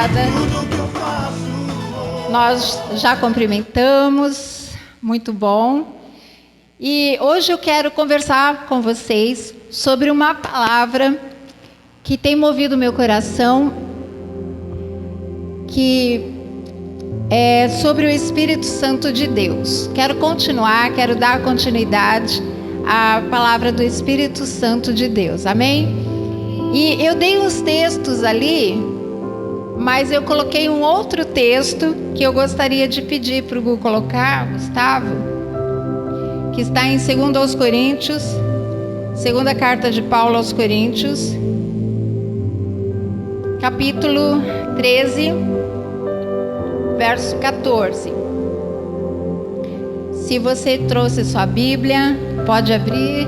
obrigada. Nós já cumprimentamos, muito bom. E hoje eu quero conversar com vocês sobre uma palavra que tem movido meu coração, que é sobre o Espírito Santo de Deus. Quero dar continuidade à palavra do Espírito Santo de Deus, amém? E eu dei uns textos ali, mas eu coloquei um outro texto que eu gostaria de pedir para o Gu colocar, Gustavo, que está em 2 aos Coríntios, segunda carta de Paulo aos Coríntios, capítulo 13, verso 14. Se você trouxe sua Bíblia, pode abrir.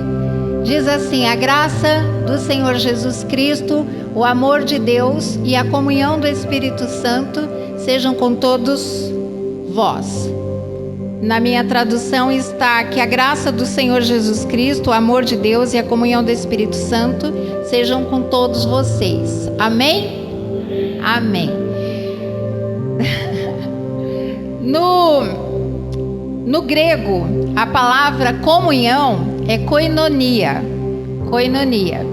Diz assim: a graça do Senhor Jesus Cristo, o amor de Deus e a comunhão do Espírito Santo sejam com todos vós. Na minha tradução está que a graça do Senhor Jesus Cristo, o amor de Deus e a comunhão do Espírito Santo sejam com todos vocês. Amém? Amém. No grego, a palavra comunhão é koinonia. Koinonia.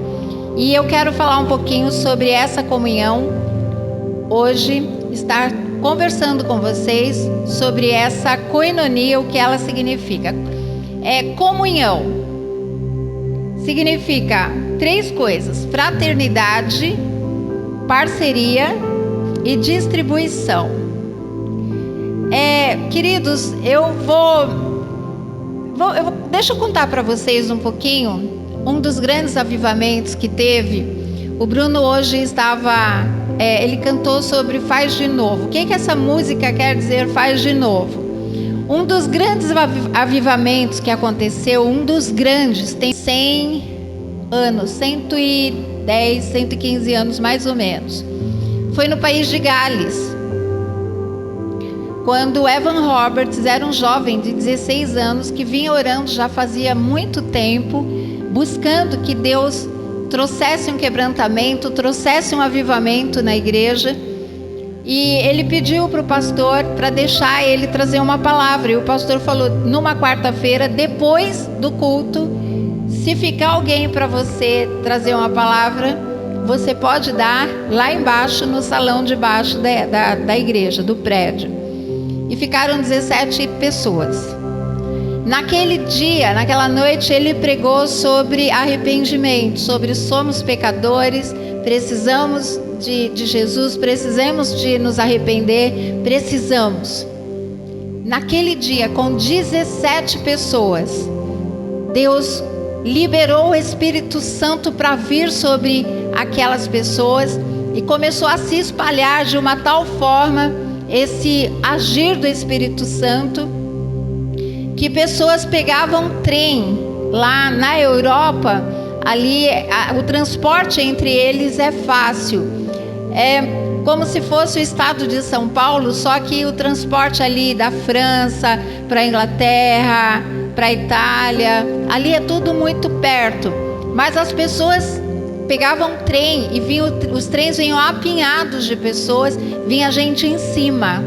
E eu quero falar um pouquinho sobre essa comunhão hoje, estar conversando com vocês sobre essa koinonia, o que ela significa. Comunhão significa 3 coisas: fraternidade, parceria e distribuição. Queridos, deixa eu contar para vocês um pouquinho. Um dos grandes avivamentos que teve, o Bruno hoje ele cantou sobre Faz de Novo. O que essa música quer dizer, Faz de Novo? Um dos grandes avivamentos que aconteceu, um dos grandes, tem 100 anos, 110, 115 anos mais ou menos. Foi no país de Gales, quando Evan Roberts era um jovem de 16 anos que vinha orando já fazia muito tempo, buscando que Deus trouxesse um quebrantamento, trouxesse um avivamento na igreja. E ele pediu para o pastor para deixar ele trazer uma palavra. E o pastor falou: numa quarta-feira, depois do culto, se ficar alguém para você trazer uma palavra, você pode dar lá embaixo, no salão de baixo da igreja, do prédio. E ficaram 17 pessoas. Naquele dia, naquela noite, ele pregou sobre arrependimento, sobre somos pecadores, precisamos de Jesus, precisamos de nos arrepender, precisamos. Naquele dia, com 17 pessoas, Deus liberou o Espírito Santo para vir sobre aquelas pessoas e começou a se espalhar de uma tal forma esse agir do Espírito Santo, que pessoas pegavam trem lá na Europa. Ali o transporte entre eles é fácil, é como se fosse o estado de São Paulo, só que o transporte ali da França para a Inglaterra, para a Itália, ali é tudo muito perto. Mas as pessoas pegavam trem e os trens vinham apinhados de pessoas, vinha gente em cima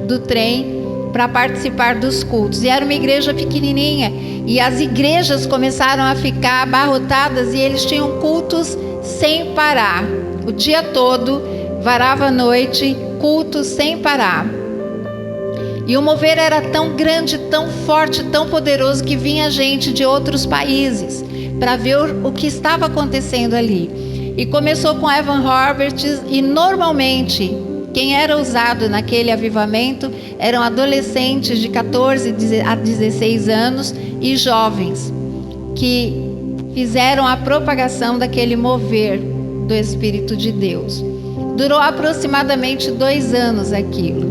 do trem para participar dos cultos. E era uma igreja pequenininha, e as igrejas começaram a ficar abarrotadas, e eles tinham cultos sem parar, o dia todo, varava a noite, cultos sem parar. E o mover era tão grande, tão forte, tão poderoso, que vinha gente de outros países para ver o que estava acontecendo ali. E começou com Evan Roberts, e normalmente quem era usado naquele avivamento eram adolescentes de 14 a 16 anos e jovens que fizeram a propagação daquele mover do Espírito de Deus. Durou aproximadamente 2 anos aquilo.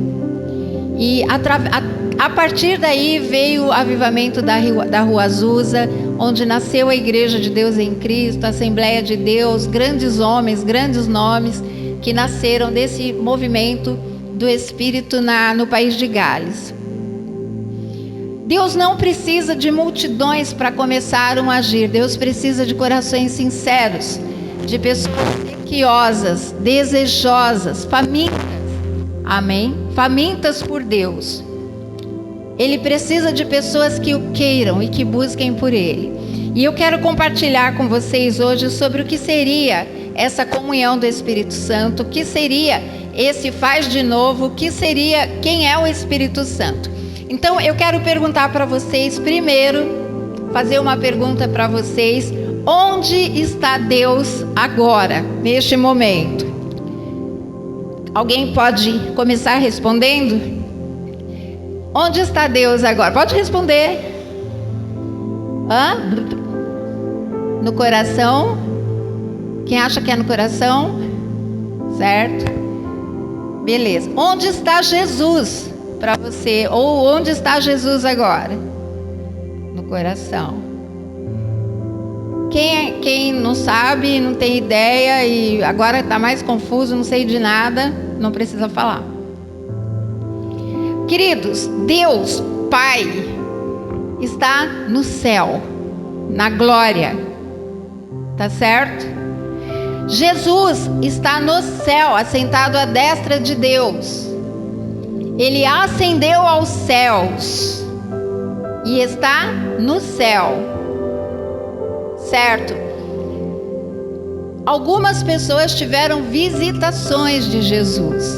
E a partir daí veio o avivamento da Rua Azusa, onde nasceu a Igreja de Deus em Cristo, a Assembleia de Deus, grandes homens, grandes nomes que nasceram desse movimento do Espírito no país de Gales. Deus não precisa de multidões para começar um agir. Deus precisa de corações sinceros, de pessoas ansiosas, desejosas, famintas Amém? Famintas por Deus. Ele precisa de pessoas que o queiram e que busquem por Ele. E eu quero compartilhar com vocês hoje sobre o que seria essa comunhão do Espírito Santo, o que seria esse faz de novo, o que seria, quem é o Espírito Santo. Então eu quero perguntar para vocês primeiro, fazer uma pergunta para vocês: onde está Deus agora, neste momento? Alguém pode começar respondendo? Onde está Deus agora? Pode responder. No coração? Quem acha que é no coração? Certo? Beleza. Onde está Jesus para você? Ou onde está Jesus agora? No coração. Quem não sabe, não tem ideia e agora está mais confuso, não sei de nada, não precisa falar. Queridos, Deus Pai está no céu, na glória, tá certo? Jesus está no céu, assentado à destra de Deus. Ele ascendeu aos céus e está no céu, certo? Algumas pessoas tiveram visitações de Jesus,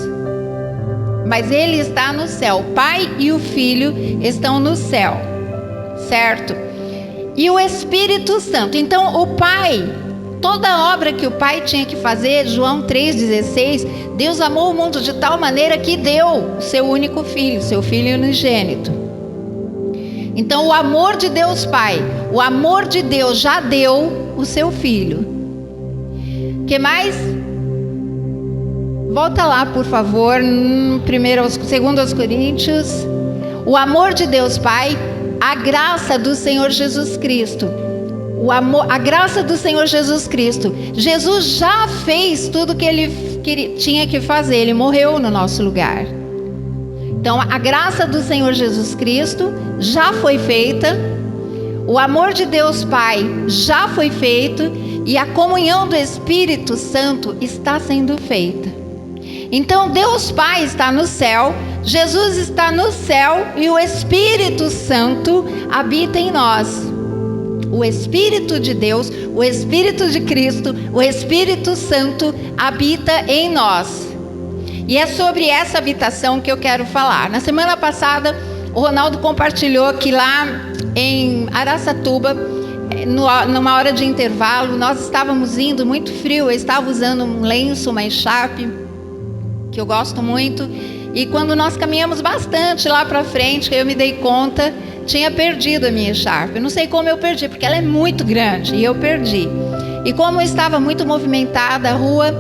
mas Ele está no céu. O Pai e o Filho estão no céu, certo? E o Espírito Santo. Então o Pai, toda a obra que o Pai tinha que fazer, João 3,16, Deus amou o mundo de tal maneira que deu o seu único Filho, seu Filho unigênito. Então o amor de Deus Pai, o amor de Deus já deu o seu Filho. Que mais? Volta lá, por favor, 2 Coríntios. O amor de Deus Pai, a graça do Senhor Jesus Cristo. O amor, a graça do Senhor Jesus Cristo. Jesus já fez tudo que Ele tinha que fazer. Ele morreu no nosso lugar. Então, a graça do Senhor Jesus Cristo já foi feita. O amor de Deus Pai já foi feito. E a comunhão do Espírito Santo está sendo feita. Então Deus Pai está no céu, Jesus está no céu e o Espírito Santo habita em nós. O Espírito de Deus, o Espírito de Cristo, o Espírito Santo habita em nós. E é sobre essa habitação que eu quero falar. Na semana passada, o Ronaldo compartilhou que lá em Araçatuba, numa hora de intervalo, nós estávamos indo, muito frio, eu estava usando um lenço, uma echarpe, que eu gosto muito, e quando nós caminhamos bastante lá para frente, que eu me dei conta, tinha perdido a minha echarpe. Eu não sei como eu perdi, porque ela é muito grande, e eu perdi. E como estava muito movimentada a rua,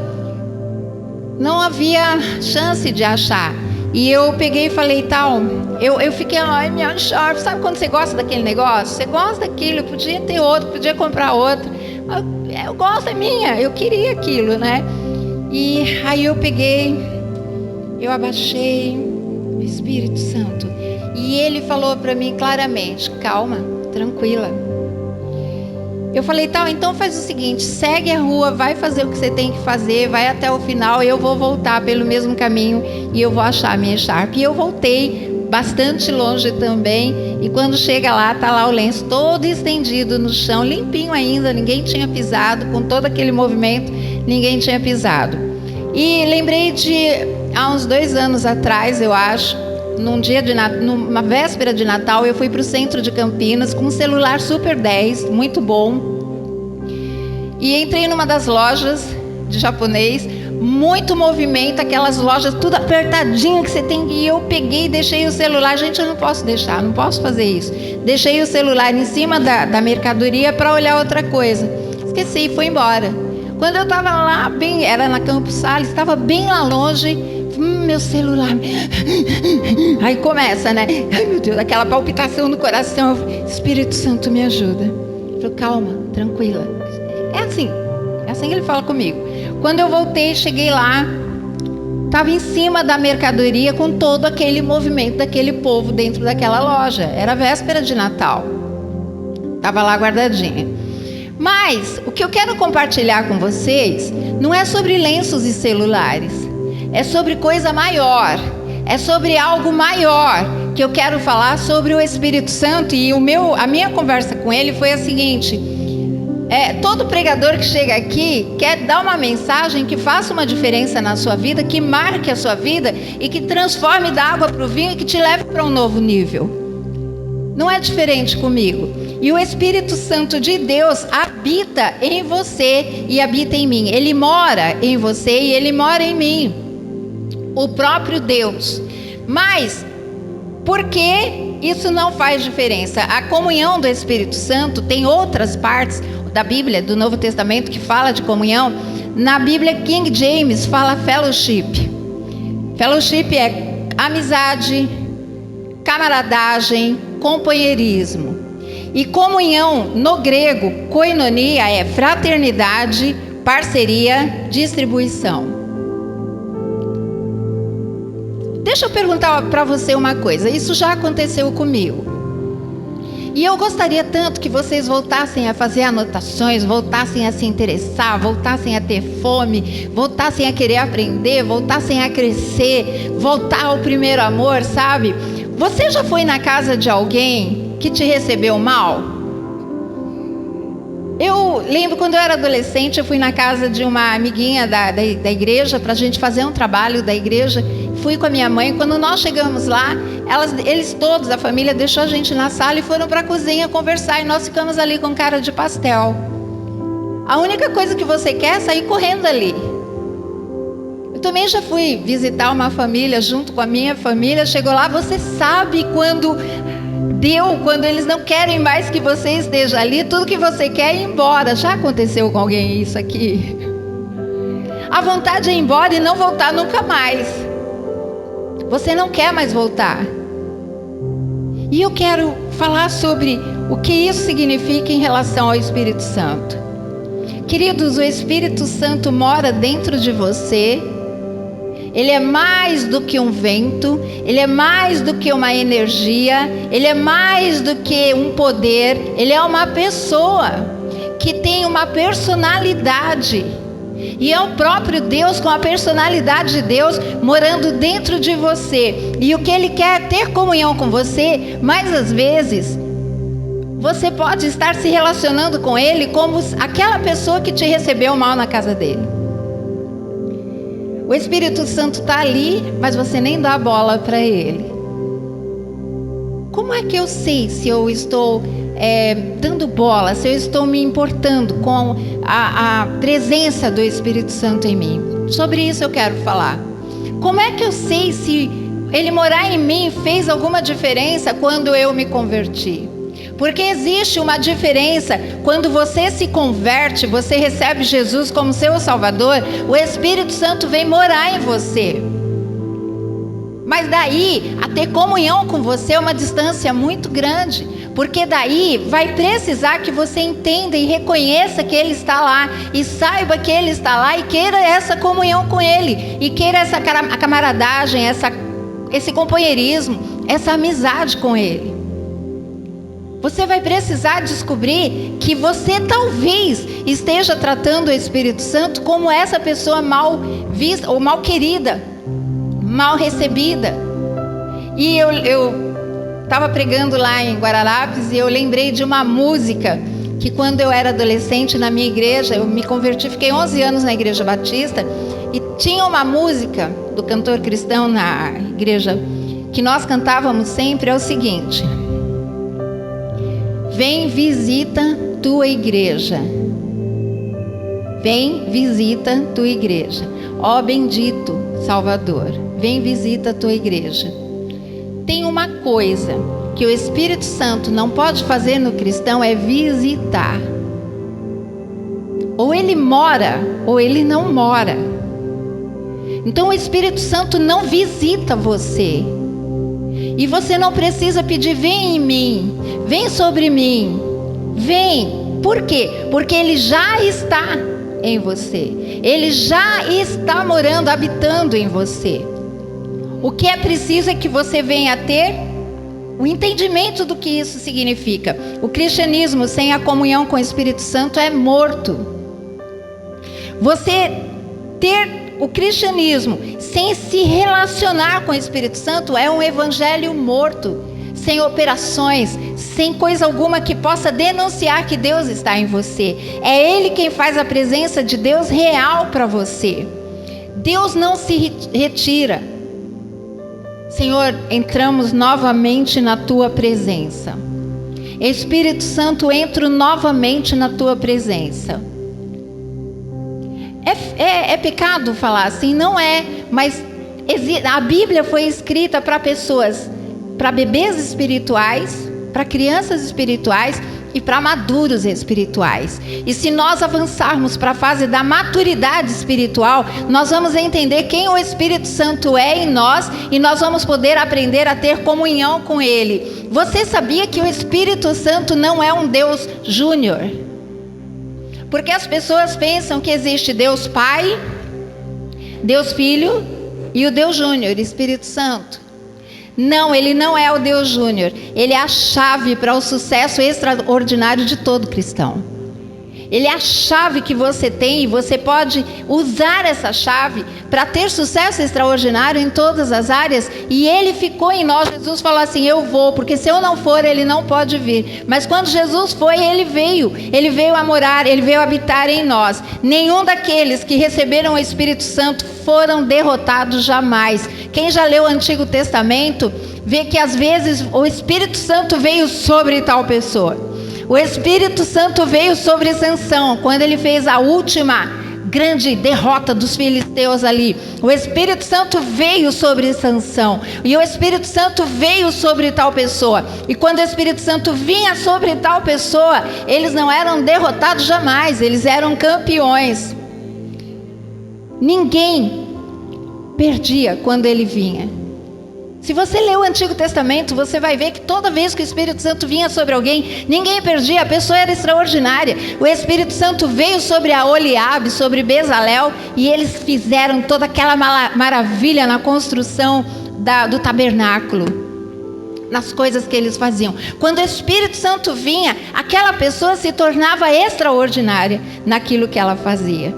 não havia chance de achar. E eu peguei e falei, eu fiquei, ai, minha echarpe, sabe quando você gosta daquele negócio? Você gosta daquilo, eu podia ter outro, podia comprar outro. Eu gosto, é minha, eu queria aquilo, né? E aí eu peguei, eu abaixei, o Espírito Santo, e Ele falou para mim claramente, calma, tranquila. Eu falei, então faz o seguinte, segue a rua, vai fazer o que você tem que fazer, vai até o final, eu vou voltar pelo mesmo caminho e eu vou achar a minha echarpe. E eu voltei bastante longe também, e quando chega lá, tá lá o lenço todo estendido no chão, limpinho ainda, ninguém tinha pisado, com todo aquele movimento, ninguém tinha pisado. E lembrei de, há uns 2 anos atrás, eu acho, numa véspera de Natal, eu fui para o centro de Campinas com um celular Super 10, muito bom. E entrei numa das lojas de japonês, muito movimento, aquelas lojas tudo apertadinho que você tem. E eu peguei e deixei o celular. Gente, eu não posso deixar, não posso fazer isso. Deixei o celular em cima da mercadoria para olhar outra coisa. Esqueci e fui embora. Quando eu estava lá, era na Campos Sales, estava bem lá longe, meu celular. Aí começa, né? Ai, meu Deus, aquela palpitação no coração. Espírito Santo, me ajuda. Eu falei, calma, tranquila. É assim que Ele fala comigo. Quando eu voltei, cheguei lá, estava em cima da mercadoria com todo aquele movimento daquele povo dentro daquela loja. Era véspera de Natal. Estava lá guardadinha. Mas o que eu quero compartilhar com vocês não é sobre lenços e celulares. é sobre coisa maior, é sobre algo maior, que eu quero falar sobre o Espírito Santo. E a minha conversa com ele foi a seguinte: todo pregador que chega aqui quer dar uma mensagem que faça uma diferença na sua vida, que marque a sua vida e que transforme da água para o vinho e que te leve para um novo nível. Não é diferente comigo. E o Espírito Santo de Deus habita em você e habita em mim. Ele mora em você e ele mora em mim. O próprio Deus. Mas, por que isso não faz diferença? A comunhão do Espírito Santo tem outras partes da Bíblia, do Novo Testamento, que fala de comunhão. Na Bíblia King James fala fellowship. Fellowship é amizade, camaradagem, companheirismo. E comunhão, no grego, koinonia, é fraternidade, parceria, distribuição. Deixa eu perguntar para você uma coisa. Isso já aconteceu comigo. E eu gostaria tanto que vocês voltassem a fazer anotações, voltassem a se interessar, voltassem a ter fome, voltassem a querer aprender, voltassem a crescer, voltar ao primeiro amor, sabe? Você já foi na casa de alguém que te recebeu mal? Eu lembro quando eu era adolescente, eu fui na casa de uma amiguinha da igreja para a gente fazer um trabalho da igreja. Fui com a minha mãe. Quando nós chegamos lá, eles todos, a família, deixou a gente na sala e foram para a cozinha conversar. E nós ficamos ali com cara de pastel. A única coisa que você quer é sair correndo dali. Eu também já fui visitar uma família junto com a minha família. Chegou lá, você sabe quando eles não querem mais que você esteja ali, tudo que você quer é ir embora. Já aconteceu com alguém isso aqui? A vontade é ir embora e não voltar nunca mais. Você não quer mais voltar. E eu quero falar sobre o que isso significa em relação ao Espírito Santo. Queridos, o Espírito Santo mora dentro de você. Ele é mais do que um vento, ele é mais do que uma energia, ele é mais do que um poder, ele é uma pessoa que tem uma personalidade. E é o próprio Deus com a personalidade de Deus morando dentro de você. E o que Ele quer é ter comunhão com você, mas às vezes você pode estar se relacionando com Ele como aquela pessoa que te recebeu mal na casa dele. O Espírito Santo está ali, mas você nem dá bola para Ele. Como é que eu sei se eu estou dando bola, se eu estou me importando com a presença do Espírito Santo em mim? Sobre isso eu quero falar. Como é que eu sei se Ele morar em mim fez alguma diferença quando eu me converti? Porque existe uma diferença quando você se converte, você recebe Jesus como seu Salvador, o Espírito Santo vem morar em você. Mas daí, a ter comunhão com você é uma distância muito grande, porque daí vai precisar que você entenda e reconheça que Ele está lá, e saiba que Ele está lá, e queira essa comunhão com Ele, e queira essa camaradagem, esse companheirismo, essa amizade com Ele. Você vai precisar descobrir que você talvez esteja tratando o Espírito Santo como essa pessoa mal vista ou mal querida, mal recebida. E eu estava pregando lá em Guararapes e eu lembrei de uma música que quando eu era adolescente na minha igreja, eu me converti, fiquei 11 anos na Igreja Batista, e tinha uma música do cantor cristão na igreja que nós cantávamos sempre, é o seguinte: vem, visita tua igreja. Vem, visita tua igreja. Ó bendito Salvador, vem, visita a tua igreja. Tem uma coisa que o Espírito Santo não pode fazer no cristão, é visitar. Ou ele mora, ou ele não mora. Então o Espírito Santo não visita você. E você não precisa pedir, vem em mim, vem sobre mim, vem. Por quê? Porque Ele já está em você. Ele já está morando, habitando em você. O que é preciso é que você venha a ter o entendimento do que isso significa. O cristianismo sem a comunhão com o Espírito Santo é morto. Você ter o cristianismo sem se relacionar com o Espírito Santo é um evangelho morto, sem operações, sem coisa alguma que possa denunciar que Deus está em você. É Ele quem faz a presença de Deus real para você. Deus não se retira. Senhor, entramos novamente na Tua presença. Espírito Santo, entro novamente na Tua presença. É pecado falar assim? Não é, mas a Bíblia foi escrita para pessoas, para bebês espirituais, para crianças espirituais e para maduros espirituais. E se nós avançarmos para a fase da maturidade espiritual, nós vamos entender quem o Espírito Santo é em nós e nós vamos poder aprender a ter comunhão com Ele. Você sabia que o Espírito Santo não é um Deus júnior? Porque as pessoas pensam que existe Deus Pai, Deus Filho e o Deus Júnior, Espírito Santo. Não, Ele não é o Deus Júnior. Ele é a chave para o sucesso extraordinário de todo cristão. Ele é a chave que você tem e você pode usar essa chave para ter sucesso extraordinário em todas as áreas. E Ele ficou em nós. Jesus falou assim: eu vou, porque se eu não for, Ele não pode vir. Mas quando Jesus foi, Ele veio a morar, Ele veio habitar em nós. Nenhum daqueles que receberam o Espírito Santo foram derrotados jamais. Quem já leu o Antigo Testamento vê que às vezes o Espírito Santo veio sobre tal pessoa. O Espírito Santo veio sobre Sansão, quando ele fez a última grande derrota dos filisteus ali. O Espírito Santo veio sobre Sansão, e o Espírito Santo veio sobre tal pessoa. E quando o Espírito Santo vinha sobre tal pessoa, eles não eram derrotados jamais, eles eram campeões. Ninguém perdia quando ele vinha. Se você ler o Antigo Testamento, você vai ver que toda vez que o Espírito Santo vinha sobre alguém, ninguém perdia, a pessoa era extraordinária. O Espírito Santo veio sobre Aholiabe, sobre Bezalel, e eles fizeram toda aquela maravilha na construção do tabernáculo, nas coisas que eles faziam. Quando o Espírito Santo vinha, aquela pessoa se tornava extraordinária naquilo que ela fazia.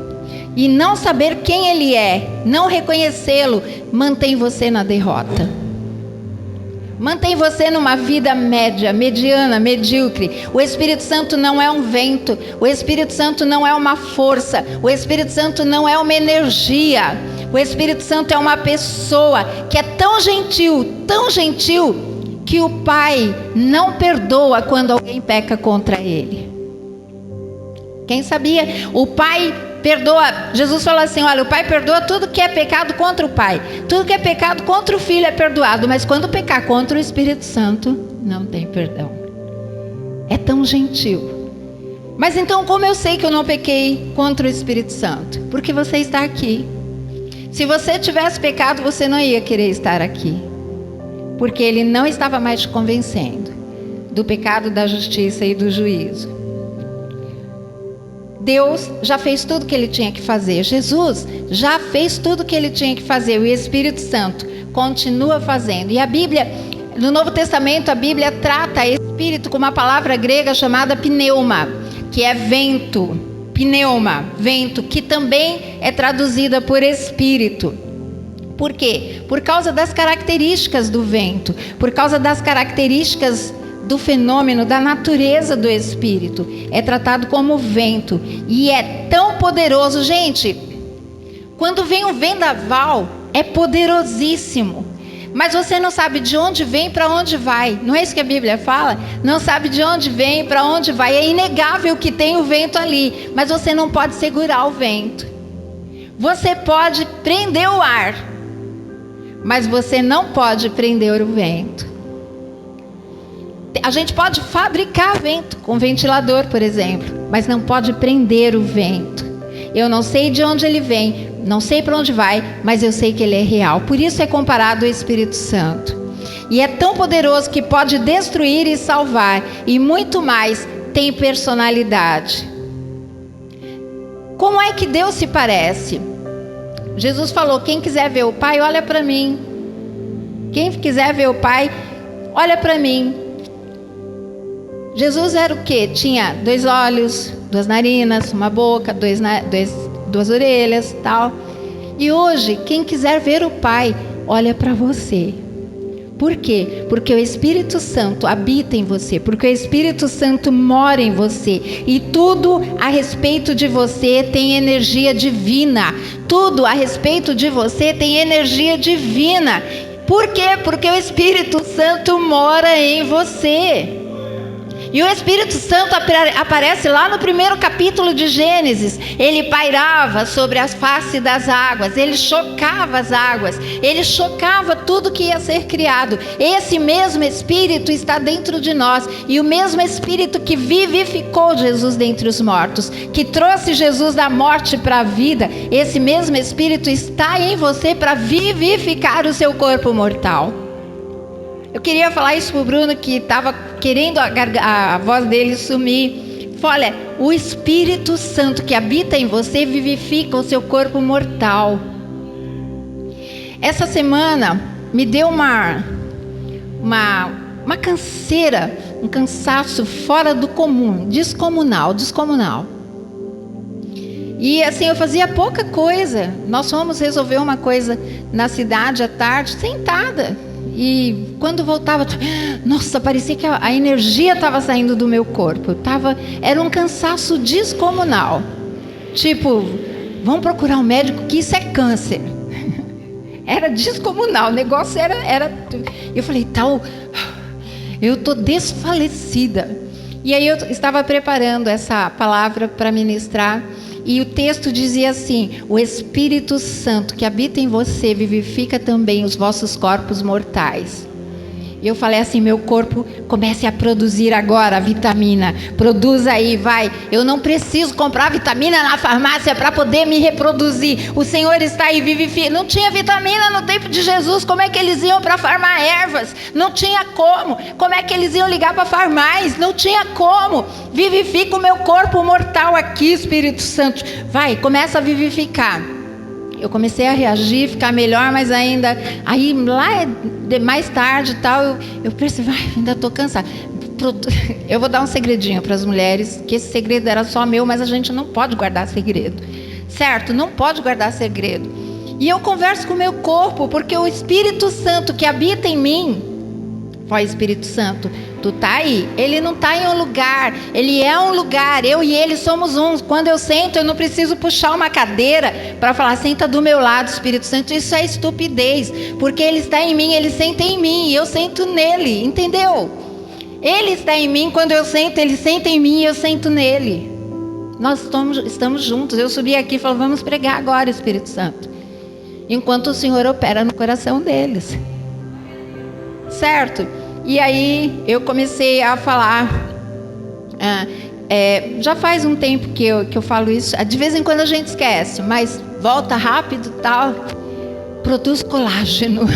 E não saber quem Ele é, não reconhecê-lo, mantém você na derrota. Mantém você numa vida média, mediana, medíocre. O Espírito Santo não é um vento. O Espírito Santo não é uma força. O Espírito Santo não é uma energia. O Espírito Santo é uma pessoa que é tão gentil, que o Pai não perdoa quando alguém peca contra Ele. Quem sabia? O Pai perdoa. Jesus falou assim: olha, o Pai perdoa tudo que é pecado contra o Pai. Tudo que é pecado contra o Filho é perdoado. Mas quando pecar contra o Espírito Santo, não tem perdão. É tão gentil. Mas então, como eu sei que eu não pequei contra o Espírito Santo? Porque você está aqui. Se você tivesse pecado, você não ia querer estar aqui. Porque Ele não estava mais te convencendo do pecado, da justiça e do juízo. Deus já fez tudo o que Ele tinha que fazer. Jesus já fez tudo o que Ele tinha que fazer. O Espírito Santo continua fazendo. E a Bíblia, no Novo Testamento, a Bíblia trata Espírito com uma palavra grega chamada pneuma, que é vento. Pneuma, vento, que também é traduzida por Espírito. Por quê? Por causa das características do vento, por causa das características do fenômeno, da natureza do Espírito. É tratado como vento e é tão poderoso. Gente, quando vem um vendaval, é poderosíssimo, mas você não sabe de onde vem, para onde vai. Não é isso que a Bíblia fala? Não sabe de onde vem, para onde vai. É inegável que tem o vento ali, mas você não pode segurar o vento. Você pode prender o ar, mas você não pode prender o vento. A gente pode fabricar vento com ventilador, por exemplo, mas não pode prender o vento. Eu não sei de onde ele vem, não sei para onde vai, mas eu sei que ele é real. Por isso é comparado ao Espírito Santo. E é tão poderoso que pode destruir e salvar, e muito mais, tem personalidade. Como é que Deus se parece? Jesus falou: quem quiser ver o Pai, olha para mim. Quem quiser ver o Pai, olha para mim. Jesus era o quê? Tinha 2 olhos, 2 narinas, uma boca, duas orelhas, tal. E hoje, quem quiser ver o Pai, olha para você. Por quê? Porque o Espírito Santo habita em você, porque o Espírito Santo mora em você, e tudo a respeito de você tem energia divina. Tudo a respeito de você tem energia divina. Por quê? Porque o Espírito Santo mora em você. E o Espírito Santo aparece lá no primeiro capítulo de Gênesis. Ele pairava sobre as faces das águas, ele chocava as águas, ele chocava tudo que ia ser criado. Esse mesmo Espírito está dentro de nós, e o mesmo Espírito que vivificou Jesus dentre os mortos, que trouxe Jesus da morte para a vida, esse mesmo Espírito está em você para vivificar o seu corpo mortal. Eu queria falar isso para o Bruno, que estava querendo a voz dele sumir. Olha, o Espírito Santo que habita em você vivifica o seu corpo mortal. Essa semana me deu uma canseira, um cansaço fora do comum, descomunal. E assim, eu fazia pouca coisa. Nós fomos resolver uma coisa na cidade à tarde, sentada. E quando voltava, nossa, parecia que a energia estava saindo do meu corpo. Era um cansaço descomunal. Tipo, vamos procurar um médico que isso é câncer. Era descomunal, o negócio era... Eu falei, eu estou desfalecida. E aí eu estava preparando essa palavra para ministrar. E o texto dizia assim: o Espírito Santo que habita em você vivifica também os vossos corpos mortais. E eu falei assim: meu corpo comece a produzir agora a vitamina. Produz aí, vai. Eu não preciso comprar vitamina na farmácia para poder me reproduzir. O Senhor está aí, vivifica. Não tinha vitamina no tempo de Jesus. Como é que eles iam para farmar ervas? Não tinha como. Como é que eles iam ligar para farmais? Não tinha como. Vivifica o meu corpo mortal aqui, Espírito Santo. Vai, começa a vivificar. Eu comecei a reagir, ficar melhor, mas ainda... Aí lá mais tarde e tal, eu pensei, ainda estou cansada. Eu vou dar um segredinho para as mulheres, que esse segredo era só meu, mas a gente não pode guardar segredo. Certo? Não pode guardar segredo. E eu converso com o meu corpo, porque o Espírito Santo que habita em mim... Ó, Espírito Santo, tu tá aí. Ele não tá em um lugar, ele é um lugar. Eu e ele somos um. Quando eu sento, eu não preciso puxar uma cadeira para falar, senta do meu lado, Espírito Santo. Isso é estupidez, porque ele está em mim, ele senta em mim e eu sento nele, entendeu? Ele está em mim, quando eu sento, ele senta em mim e eu sento nele. Nós estamos juntos. Eu subi aqui e falei, vamos pregar agora, Espírito Santo, enquanto o Senhor opera no coração deles. Certo? E aí eu comecei a falar, já faz um tempo que eu falo isso, de vez em quando a gente esquece, mas volta rápido e tal, produz colágeno.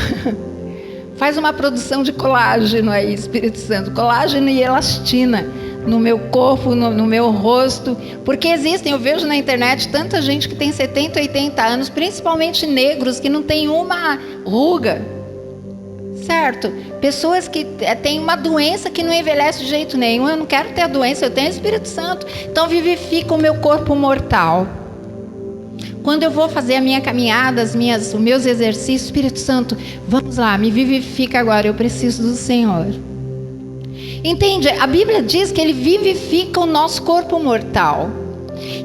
Faz uma produção de colágeno aí, Espírito Santo, colágeno e elastina no meu corpo, no meu rosto, porque existem, eu vejo na internet tanta gente que tem 70, 80 anos, principalmente negros, que não tem uma ruga. Certo? Pessoas que têm uma doença que não envelhece de jeito nenhum. Eu não quero ter a doença, eu tenho o Espírito Santo. Então vivifica o meu corpo mortal. Quando eu vou fazer a minha caminhada, os meus exercícios, Espírito Santo, vamos lá, me vivifica agora, eu preciso do Senhor. Entende? A Bíblia diz que Ele vivifica o nosso corpo mortal.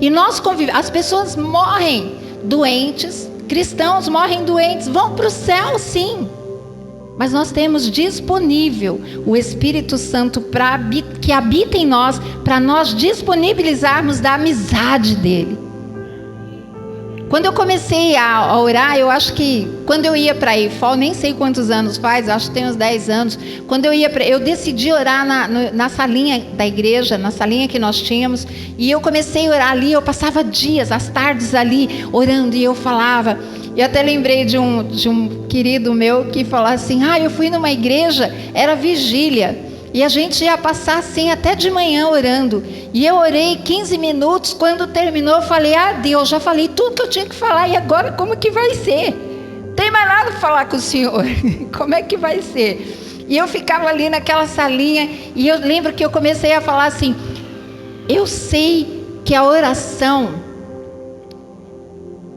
E nós as pessoas morrem doentes, cristãos morrem doentes, vão para o céu sim. Mas nós temos disponível o Espírito Santo que habita em nós, para nós disponibilizarmos da amizade dele. Quando eu comecei a orar, eu acho que quando eu ia para a IFOL, nem sei quantos anos faz, acho que tem uns 10 anos, quando eu decidi orar na salinha da igreja, na salinha que nós tínhamos, e eu comecei a orar ali, eu passava dias, as tardes ali, orando, e eu falava... E até lembrei de um querido meu que falou assim, eu fui numa igreja, era vigília, e a gente ia passar assim até de manhã orando, e eu orei 15 minutos, quando terminou eu falei, Deus, já falei tudo que eu tinha que falar, e agora como que vai ser? Não tem mais nada para falar com o Senhor, como é que vai ser? E eu ficava ali naquela salinha, e eu lembro que eu comecei a falar assim, eu sei que a oração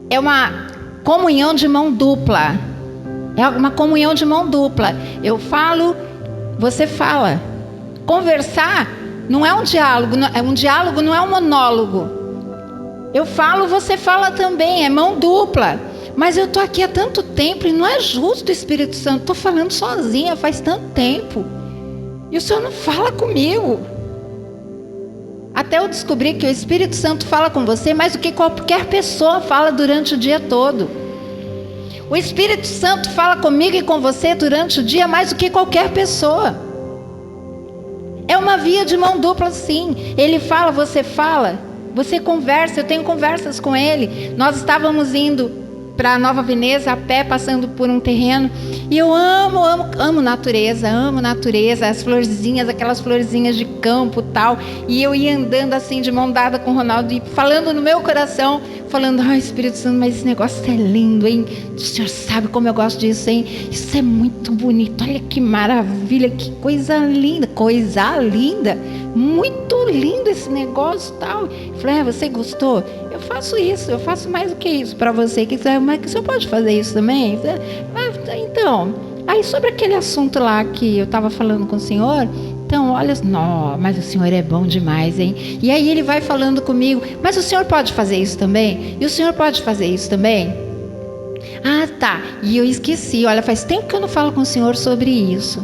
é uma comunhão de mão dupla. É uma comunhão de mão dupla. Eu falo, você fala. Conversar não é um diálogo, um diálogo não é um monólogo. Eu falo, você fala também, é mão dupla. Mas eu estou aqui há tanto tempo e não é justo, Espírito Santo. Estou falando sozinha faz tanto tempo. E o Senhor não fala comigo. Até eu descobri que o Espírito Santo fala com você mais do que qualquer pessoa fala durante o dia todo. O Espírito Santo fala comigo e com você durante o dia mais do que qualquer pessoa. É uma via de mão dupla, sim. Ele fala, você conversa. Eu tenho conversas com ele. Nós estávamos indo para Nova Veneza a pé, passando por um terreno, e eu amo natureza, as florzinhas, aquelas florzinhas de campo, tal, e eu ia andando assim de mão dada com o Ronaldo e falando no meu coração, falando, ai, Espírito Santo, mas esse negócio é lindo, hein? O Senhor sabe como eu gosto disso, hein? Isso é muito bonito, olha que maravilha, que coisa linda, muito lindo esse negócio, tal. Eu falei, você gostou? Eu faço isso, eu faço mais do que isso para você. Mas o senhor pode fazer isso também? Então, aí sobre aquele assunto lá que eu estava falando com o senhor, então, olha, não, mas o senhor é bom demais, hein? E aí ele vai falando comigo, mas o senhor pode fazer isso também? E o senhor pode fazer isso também? Ah, tá. E eu esqueci, olha, faz tempo que eu não falo com o senhor sobre isso.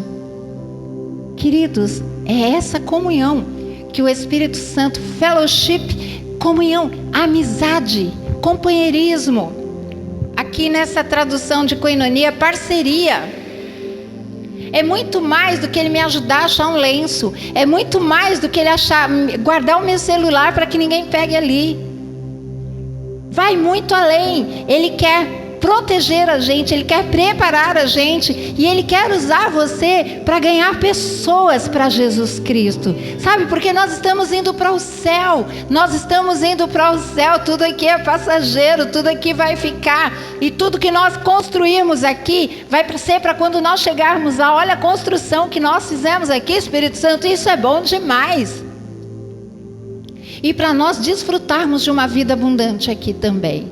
Queridos, é essa comunhão que o Espírito Santo, fellowship, comunhão, amizade, companheirismo. Aqui nessa tradução de koinonia, parceria. É muito mais do que ele me ajudar a achar um lenço. É muito mais do que ele guardar o meu celular para que ninguém pegue ali. Vai muito além. Ele quer proteger a gente, ele quer preparar a gente, e ele quer usar você para ganhar pessoas para Jesus Cristo, sabe? Porque nós estamos indo para o céu, tudo aqui é passageiro, tudo aqui vai ficar, e tudo que nós construímos aqui vai ser para quando nós chegarmos lá. Olha a construção que nós fizemos aqui, Espírito Santo, isso é bom demais. E para nós desfrutarmos de uma vida abundante aqui também.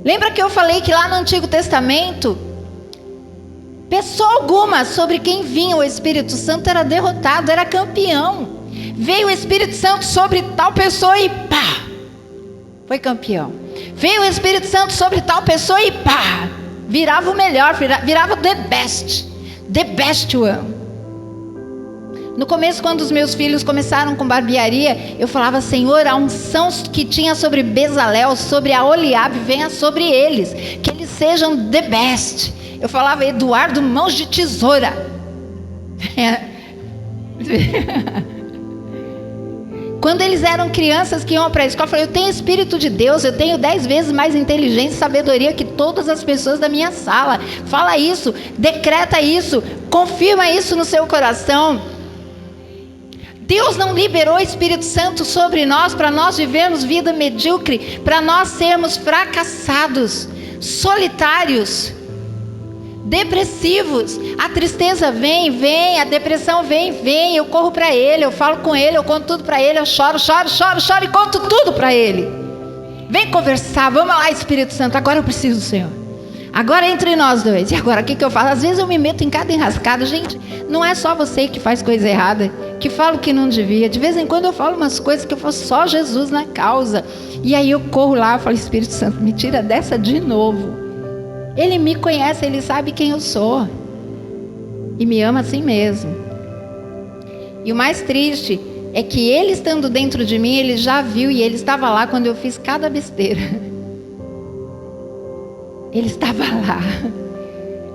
Lembra que eu falei que lá no Antigo Testamento, pessoa alguma sobre quem vinha o Espírito Santo era derrotado, era campeão. Veio o Espírito Santo sobre tal pessoa e pá, foi campeão. Veio o Espírito Santo sobre tal pessoa e pá, virava o melhor, virava the best one. No começo, quando os meus filhos começaram com barbearia, eu falava, Senhor, a unção que tinha sobre Bezalel, sobre a Oliabe, venha sobre eles, que eles sejam the best. Eu falava, Eduardo, mãos de tesoura. Quando eles eram crianças que iam para a escola, eu falei, eu tenho Espírito de Deus, eu tenho 10 vezes mais inteligência e sabedoria que todas as pessoas da minha sala. Fala isso, decreta isso, confirma isso no seu coração. Deus não liberou o Espírito Santo sobre nós para nós vivermos vida medíocre, para nós sermos fracassados, solitários, depressivos. A tristeza vem, a depressão vem, eu corro para Ele, eu falo com Ele, eu conto tudo para Ele, eu choro e conto tudo para Ele. Vem conversar, vamos lá, Espírito Santo, agora eu preciso do Senhor. Agora entre nós dois. E agora o que eu faço? Às vezes eu me meto em cada enrascada. Gente, não é só você que faz coisa errada, que fala o que não devia. De vez em quando eu falo umas coisas que eu faço só Jesus na causa. E aí eu corro lá e falo, Espírito Santo, me tira dessa de novo. Ele me conhece, Ele sabe quem eu sou. E me ama assim mesmo. E o mais triste é que Ele estando dentro de mim, Ele já viu e Ele estava lá quando eu fiz cada besteira. Ele estava lá.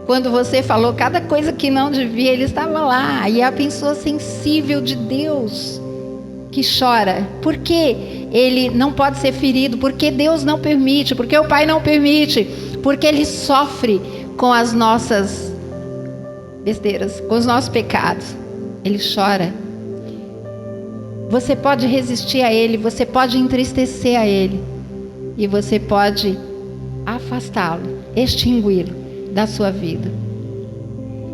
Quando você falou cada coisa que não devia, Ele estava lá. E é a pessoa sensível de Deus que chora. Por que Ele não pode ser ferido? Porque Deus não permite. Porque o Pai não permite. Porque Ele sofre com as nossas besteiras, com os nossos pecados. Ele chora. Você pode resistir a Ele, você pode entristecer a Ele. E você pode afastá-lo, extingui-lo da sua vida.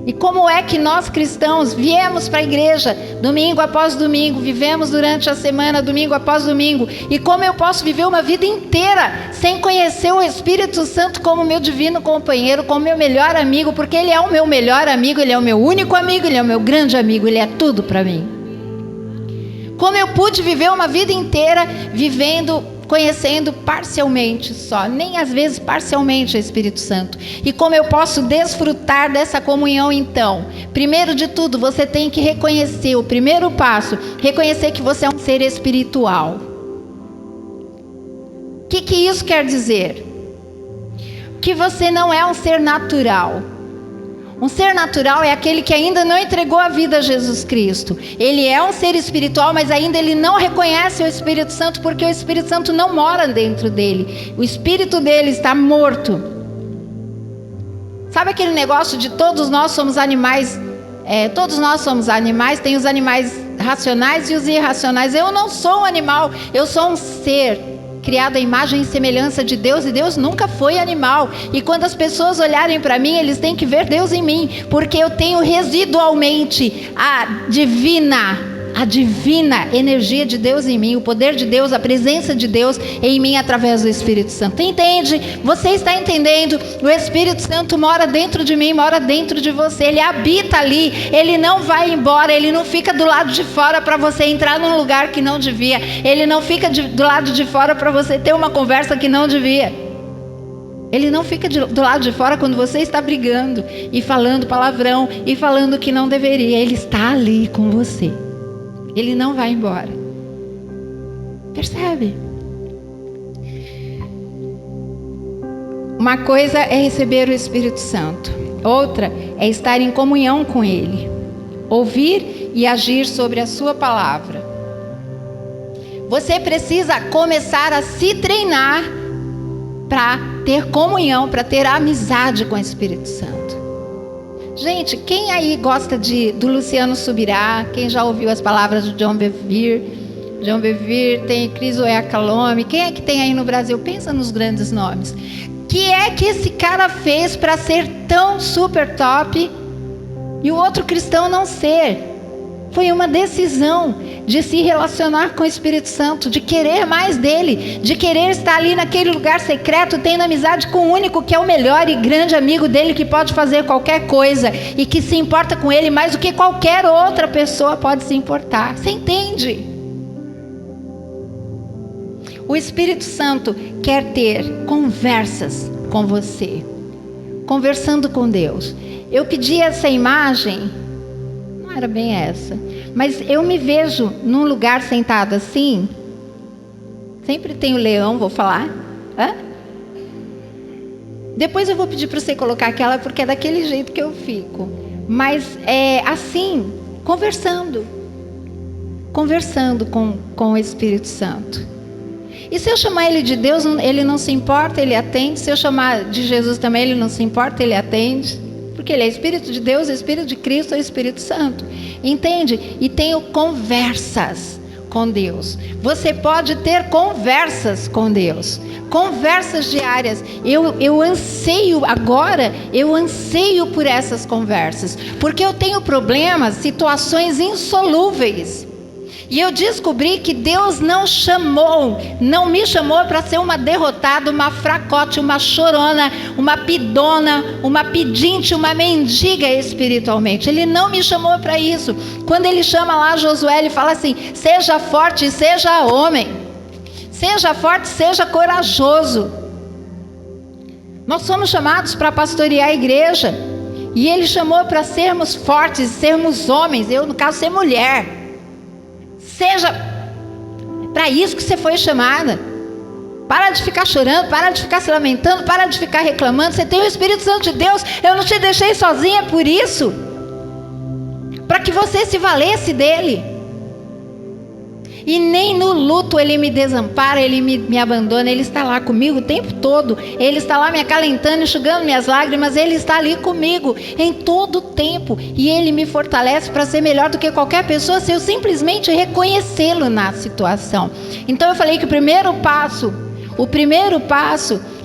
E como é que nós cristãos viemos para a igreja domingo após domingo, vivemos durante a semana, domingo após domingo, e como eu posso viver uma vida inteira sem conhecer o Espírito Santo como meu divino companheiro, como meu melhor amigo, porque Ele é o meu melhor amigo, Ele é o meu único amigo, Ele é o meu grande amigo, Ele é tudo para mim. Como eu pude viver uma vida inteira conhecendo parcialmente só, nem às vezes parcialmente o Espírito Santo. E como eu posso desfrutar dessa comunhão então? Primeiro de tudo, você tem que reconhecer, o primeiro passo, reconhecer que você é um ser espiritual. O que isso quer dizer? Que você não é um ser natural. Um ser natural é aquele que ainda não entregou a vida a Jesus Cristo. Ele é um ser espiritual, mas ainda ele não reconhece o Espírito Santo, porque o Espírito Santo não mora dentro dele. O espírito dele está morto. Sabe aquele negócio de todos nós somos animais? Todos nós somos animais, tem os animais racionais e os irracionais. Eu não sou um animal, eu sou um ser criado à imagem e semelhança de Deus, e Deus nunca foi animal. E quando as pessoas olharem para mim, eles têm que ver Deus em mim, porque eu tenho residualmente a divina energia de Deus em mim, o poder de Deus, a presença de Deus em mim através do Espírito Santo. Entende? Você está entendendo? O Espírito Santo mora dentro de mim, mora dentro de você, ele habita ali, ele não vai embora, ele não fica do lado de fora para você entrar num lugar que não devia, ele não fica do lado de fora para você ter uma conversa que não devia. Ele não fica do lado de fora quando você está brigando e falando palavrão e falando que não deveria. Ele está ali com você. Ele não vai embora. Percebe? Uma coisa é receber o Espírito Santo. Outra é estar em comunhão com Ele. Ouvir e agir sobre a sua palavra. Você precisa começar a se treinar para ter comunhão, para ter amizade com o Espírito Santo. Gente, quem aí gosta do Luciano Subirá? Quem já ouviu as palavras de John Bevere? John Bevere, tem Crisóstomo Calome. Quem é que tem aí no Brasil? Pensa nos grandes nomes. Que é que esse cara fez para ser tão super top e o outro cristão não ser? Foi uma decisão de se relacionar com o Espírito Santo, de querer mais dele, de querer estar ali naquele lugar secreto, tendo amizade com o único que é o melhor e grande amigo dele, que pode fazer qualquer coisa e que se importa com ele mais do que qualquer outra pessoa pode se importar. Você entende? O Espírito Santo quer ter conversas com você, conversando com Deus. Eu pedi essa imagem, não era bem essa, mas eu me vejo num lugar sentado assim. Sempre tem o leão, vou falar. Depois eu vou pedir para você colocar aquela, porque é daquele jeito que eu fico. Mas é assim, conversando com o Espírito Santo. E se eu chamar ele de Deus, ele não se importa, ele atende. Se eu chamar de Jesus também, ele não se importa, ele atende. Porque ele é Espírito de Deus, Espírito de Cristo, é o Espírito Santo. Entende? E tenho conversas com Deus. Você pode ter conversas com Deus. Conversas diárias. Eu anseio por essas conversas. Porque eu tenho problemas, situações insolúveis. E eu descobri que Deus não me chamou para ser uma derrotada, uma fracote, uma chorona, uma pidona, uma pedinte, uma mendiga espiritualmente. Ele não me chamou para isso. Quando ele chama lá Josué, ele fala assim: seja forte e seja homem. Seja forte, seja corajoso. Nós somos chamados para pastorear a igreja. E ele chamou para sermos fortes, sermos homens. Eu, no caso, ser mulher. Seja para isso que você foi chamada. Para de ficar chorando, para de ficar se lamentando, para de ficar reclamando. Você tem o Espírito Santo de Deus. Eu não te deixei sozinha por isso. Para que você se valesse dele. E nem no luto ele me desampara, ele me abandona. Ele está lá comigo o tempo todo. Ele está lá me acalentando, enxugando minhas lágrimas. Ele está ali comigo em todo o tempo. E ele me fortalece para ser melhor do que qualquer pessoa, se eu simplesmente reconhecê-lo na situação. Então eu falei que o primeiro passo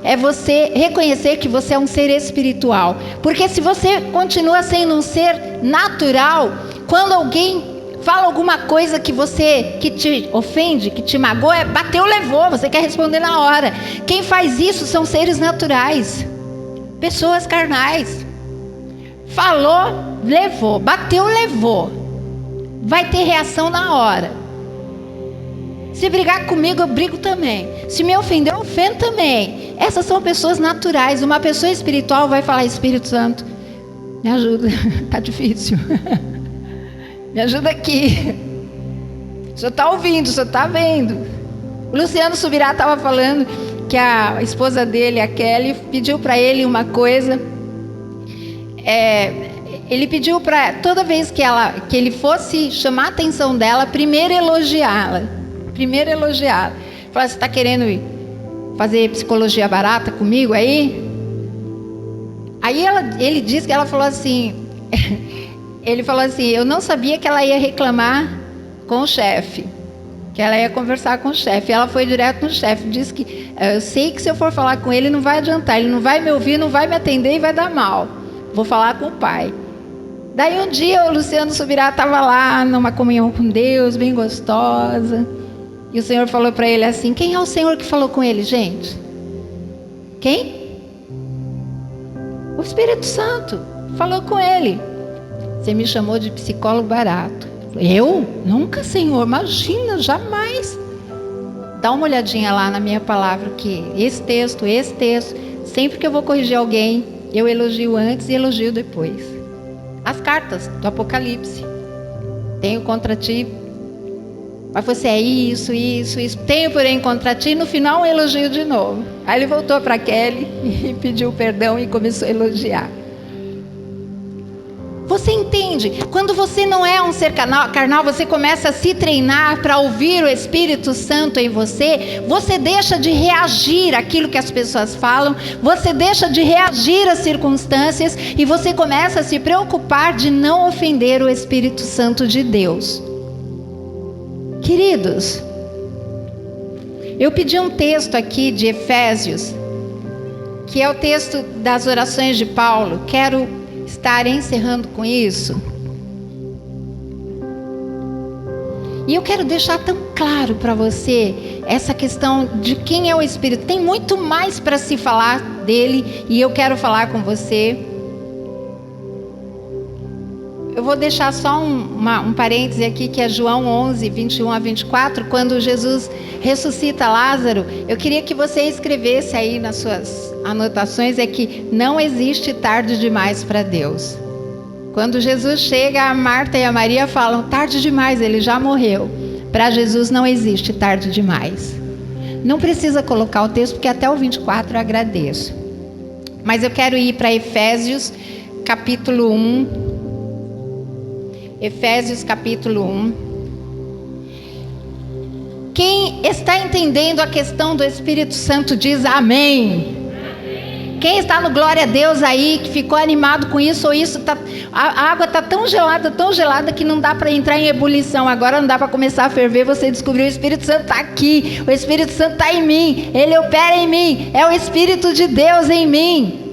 é você reconhecer que você é um ser espiritual. Porque se você continua sendo um ser natural, quando alguém fala alguma coisa que te ofende, que te magoa, bateu, levou, você quer responder na hora. Quem faz isso são seres naturais, pessoas carnais. Falou, levou, bateu, levou. Vai ter reação na hora. Se brigar comigo, eu brigo também. Se me ofender, eu ofendo também. Essas são pessoas naturais. Uma pessoa espiritual vai falar: Espírito Santo, me ajuda, tá difícil. Me ajuda aqui. O senhor está ouvindo, o senhor está vendo. O Luciano Subirá estava falando que a esposa dele, a Kelly, pediu para ele uma coisa. Ele pediu para toda vez que ele fosse chamar a atenção dela, primeiro elogiá-la. Falar: você está querendo fazer psicologia barata comigo aí? Aí ele disse que ela falou assim... Ele falou assim: eu não sabia que ela ia reclamar com o chefe, que ela ia conversar com o chefe. Ela foi direto no chefe, disse que eu sei que se eu for falar com ele não vai adiantar, ele não vai me ouvir, não vai me atender e vai dar mal. Vou falar com o pai. Daí um dia o Luciano Subirá estava lá numa comunhão com Deus, bem gostosa, e o Senhor falou para ele assim: quem é o Senhor que falou com ele, gente? Quem? O Espírito Santo falou com ele. Você me chamou de psicólogo barato. Eu? Nunca, Senhor, imagina, jamais. Dá uma olhadinha lá na minha palavra, que esse texto, sempre que eu vou corrigir alguém, eu elogio antes e elogio depois. As cartas do Apocalipse: tenho contra ti, mas você é isso, tenho porém contra ti, no final um elogio de novo. Aí ele voltou para Kelly e pediu perdão e começou a elogiar. Você entende? Quando você não é um ser carnal, você começa a se treinar para ouvir o Espírito Santo em você, você deixa de reagir àquilo que as pessoas falam, você deixa de reagir às circunstâncias e você começa a se preocupar de não ofender o Espírito Santo de Deus. Queridos, eu pedi um texto aqui de Efésios, que é o texto das orações de Paulo. Quero estar encerrando com isso. E eu quero deixar tão claro para você essa questão de quem é o Espírito. Tem muito mais para se falar dele e eu quero falar com você. Eu vou deixar só um parêntese aqui, que é João 11, 21 a 24, quando Jesus ressuscita Lázaro. Eu queria que você escrevesse aí nas suas anotações, é que não existe tarde demais para Deus. Quando Jesus chega, a Marta e a Maria falam: tarde demais, ele já morreu. Para Jesus não existe tarde demais. Não precisa colocar o texto, porque até o 24 eu agradeço. Mas eu quero ir para Efésios capítulo 1. Efésios capítulo 1. Quem está entendendo a questão do Espírito Santo diz amém. Quem está no glória a Deus aí, que ficou animado com isso ou isso, a água está tão gelada que não dá para entrar em ebulição. Agora não dá para começar a ferver. Você descobriu: o Espírito Santo está aqui, o Espírito Santo está em mim, ele opera em mim, é o Espírito de Deus em mim.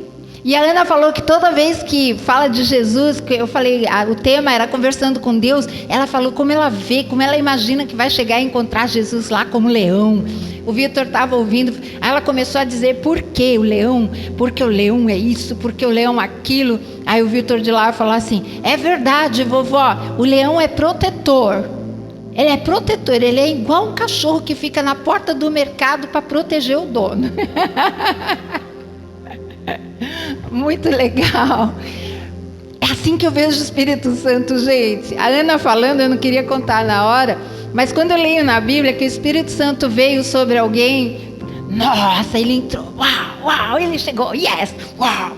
E a Ana falou que toda vez que fala de Jesus, que eu falei, o tema era conversando com Deus, ela falou como ela vê, como ela imagina que vai chegar a encontrar Jesus lá como leão. O Vitor estava ouvindo, aí ela começou a dizer: por que o leão? Porque o leão é isso, porque o leão é aquilo. Aí o Vitor de lá falou assim: é verdade, vovó, o leão é protetor. Ele é protetor, ele é igual um cachorro que fica na porta do mercado para proteger o dono. Muito legal. É assim que eu vejo o Espírito Santo, gente. A Ana falando, eu não queria contar na hora, mas quando eu leio na Bíblia que o Espírito Santo veio sobre alguém, nossa, ele entrou, uau, ele chegou, yes, uau.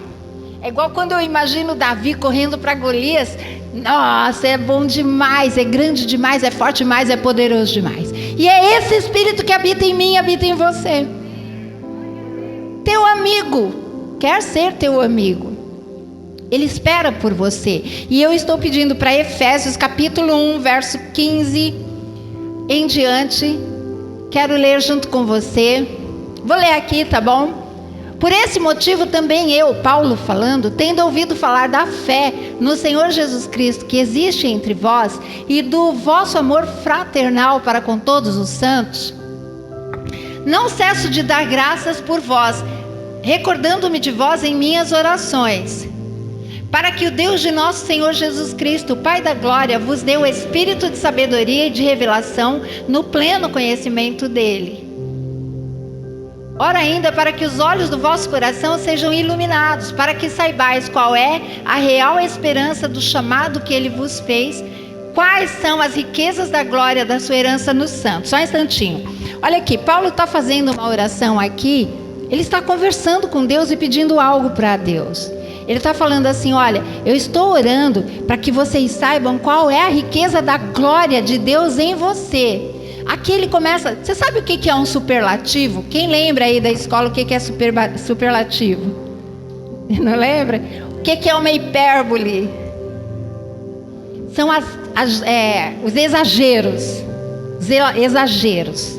É igual quando eu imagino Davi correndo para Golias. Nossa, é bom demais, é grande demais, é forte demais, é poderoso demais. E é esse Espírito que habita em mim, habita em você. Teu amigo quer ser teu amigo. Ele espera por você. E eu estou pedindo para Efésios capítulo 1, verso 15 em diante. Quero ler junto com você. Vou ler aqui, tá bom? Por esse motivo também eu, Paulo falando, tendo ouvido falar da fé no Senhor Jesus Cristo que existe entre vós e do vosso amor fraternal para com todos os santos, não cesso de dar graças por vós, recordando-me de vós em minhas orações, para que o Deus de nosso Senhor Jesus Cristo, o Pai da glória, vos dê o espírito de sabedoria e de revelação no pleno conhecimento dele. Ora ainda, para que os olhos do vosso coração sejam iluminados, para que saibais qual é a real esperança do chamado que ele vos fez, quais são as riquezas da glória da sua herança nos santos. Só um instantinho. Olha aqui, Paulo está fazendo uma oração aqui, ele está conversando com Deus e pedindo algo para Deus. Ele está falando assim, olha, eu estou orando para que vocês saibam qual é a riqueza da glória de Deus em você. Aqui ele começa, você sabe o que é um superlativo? Quem lembra aí da escola o que é superlativo? Não lembra? O que é uma hipérbole? São os exageros. Exageros.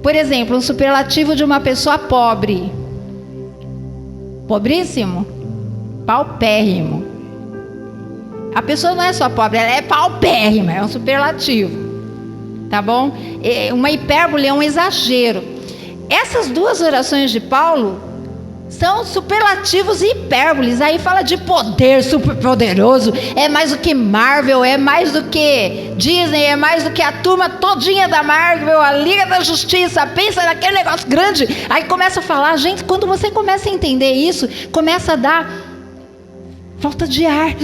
Por exemplo, um superlativo de uma pessoa pobre. Pobríssimo? Paupérrimo. A pessoa não é só pobre, ela é paupérrima, é um superlativo. Tá bom? Uma hipérbole é um exagero. Essas duas orações de Paulo são superlativos e hipérboles. Aí fala de poder super poderoso, é mais do que Marvel, é mais do que Disney, é mais do que a turma todinha da Marvel, a Liga da Justiça, pensa naquele negócio grande. Aí começa a falar, gente, quando você começa a entender isso, começa a dar falta de ar,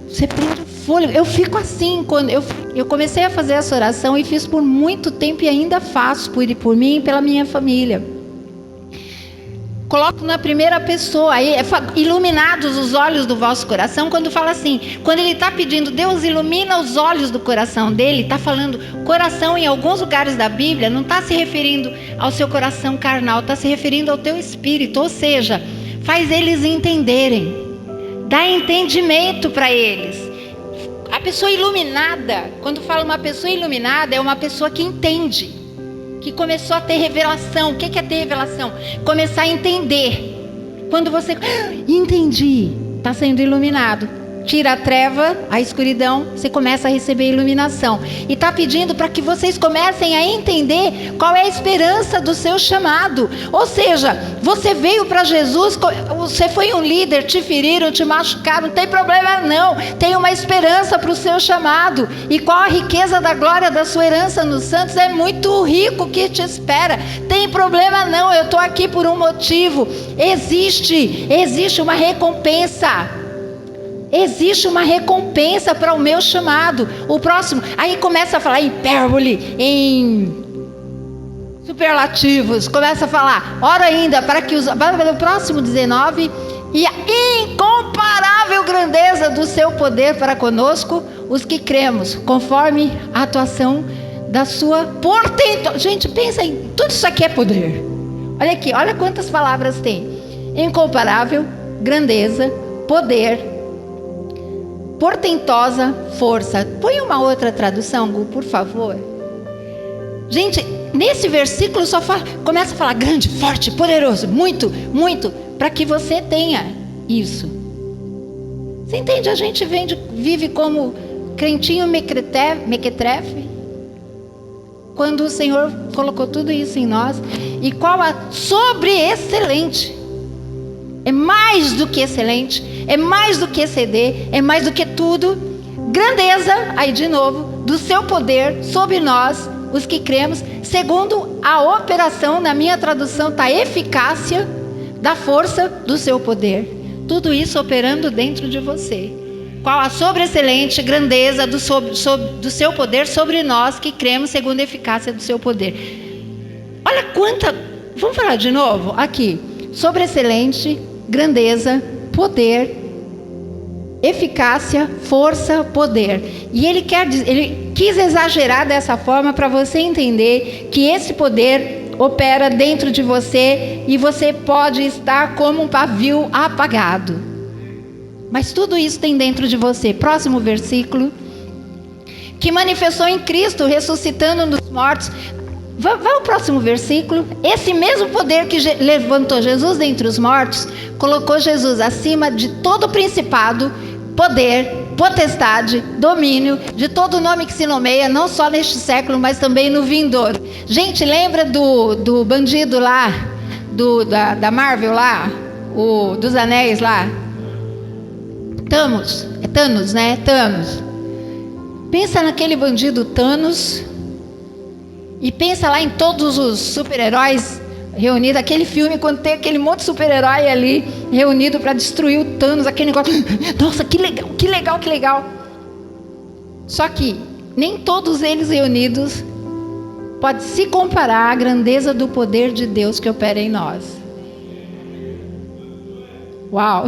você prende o fôlego. Eu fico assim, quando eu comecei a fazer essa oração e fiz por muito tempo e ainda faço por mim e pela minha família. Coloco na primeira pessoa, aí iluminados os olhos do vosso coração, quando fala assim, quando ele está pedindo, Deus ilumina os olhos do coração dele, está falando coração em alguns lugares da Bíblia, não está se referindo ao seu coração carnal, está se referindo ao teu espírito, ou seja, faz eles entenderem, dá entendimento para eles. A pessoa iluminada, quando fala uma pessoa iluminada, é uma pessoa que entende, que começou a ter revelação. O que é ter revelação? Começar a entender. Quando você entendi, está sendo iluminado. Tira a treva, a escuridão, você começa a receber iluminação. E está pedindo para que vocês comecem a entender qual é a esperança do seu chamado. Ou seja, você veio para Jesus, você foi um líder, te feriram, te machucaram, não tem problema não. Tem uma esperança para o seu chamado. E qual a riqueza da glória da sua herança nos santos? É muito rico que te espera. Tem problema não, eu estou aqui por um motivo. Existe uma recompensa. Existe uma recompensa para o meu chamado. O próximo, aí começa a falar em hipérbole, em superlativos. Começa a falar, ora ainda, para o próximo 19, e a incomparável grandeza do seu poder para conosco, os que cremos, conforme a atuação da sua portento. Gente, pensa em tudo isso aqui é poder. Olha aqui, olha quantas palavras tem. Incomparável, grandeza, poder, portentosa força. Põe uma outra tradução, Gu, por favor. Gente, nesse versículo só começa a falar grande, forte, poderoso, muito, muito, para que você tenha isso. Você entende? A gente vive como crentinho mequetrefe, quando o Senhor colocou tudo isso em nós. E qual a sobre-excelente? É mais do que excelente, é mais do que exceder, é mais do que tudo. Grandeza, aí de novo, do seu poder sobre nós, os que cremos, segundo a operação, na minha tradução está eficácia da força do seu poder. Tudo isso operando dentro de você. Qual a sobreexcelente grandeza do seu poder sobre nós que cremos, segundo a eficácia do seu poder. Olha quanta... Vamos falar de novo? Aqui. Sobreexcelente grandeza, poder, eficácia, força, poder. E ele quis exagerar dessa forma para você entender que esse poder opera dentro de você e você pode estar como um pavio apagado. Mas tudo isso tem dentro de você. Próximo versículo. Que manifestou em Cristo, ressuscitando dos mortos. Vai ao próximo versículo. Esse mesmo poder que levantou Jesus dentre os mortos, colocou Jesus acima de todo principado, poder, potestade, domínio, de todo nome que se nomeia, não só neste século, mas também no vindouro. Gente, lembra do bandido lá, da Marvel lá, dos anéis lá? Thanos, é Thanos, né? Thanos. Pensa naquele bandido Thanos e pensa lá em todos os super-heróis reunidos, aquele filme quando tem aquele monte de super-herói ali reunido para destruir o Thanos, aquele negócio, nossa, que legal, que legal, que legal. Só que nem todos eles reunidos pode se comparar à grandeza do poder de Deus que opera em nós. Uau!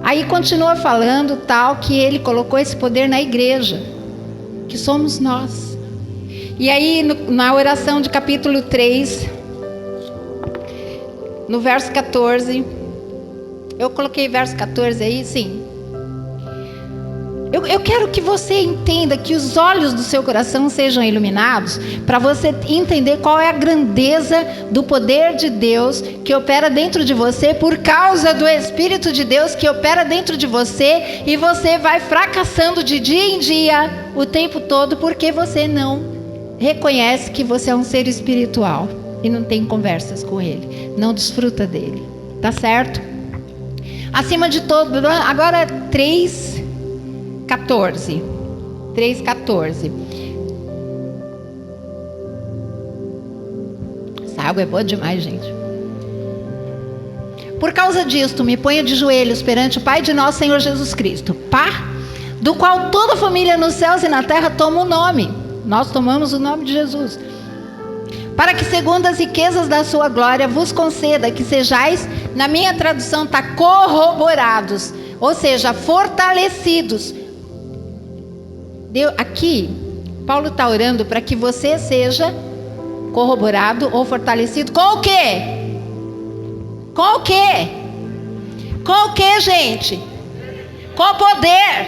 Aí continua falando tal que ele colocou esse poder na igreja, que somos nós. E aí na oração de capítulo 3, no verso 14, eu coloquei verso 14 aí, sim. Eu quero que você entenda, que os olhos do seu coração sejam iluminados, para você entender qual é a grandeza do poder de Deus que opera dentro de você, por causa do Espírito de Deus que opera dentro de você, e você vai fracassando de dia em dia, o tempo todo, porque você não reconhece que você é um ser espiritual e não tem conversas com Ele, não desfruta dele, tá certo? Acima de tudo, agora 3:14. 3:14. Essa água é boa demais, gente. Por causa disto, me ponho de joelhos perante o Pai de nosso Senhor Jesus Cristo, Pá, do qual toda a família nos céus e na terra toma o nome. Nós tomamos o nome de Jesus. Para que segundo as riquezas da sua glória vos conceda que sejais, na minha tradução está corroborados, ou seja, fortalecidos. Aqui, Paulo está orando para que você seja corroborado ou fortalecido com o quê? Com o quê? Com o quê, gente? Com poder.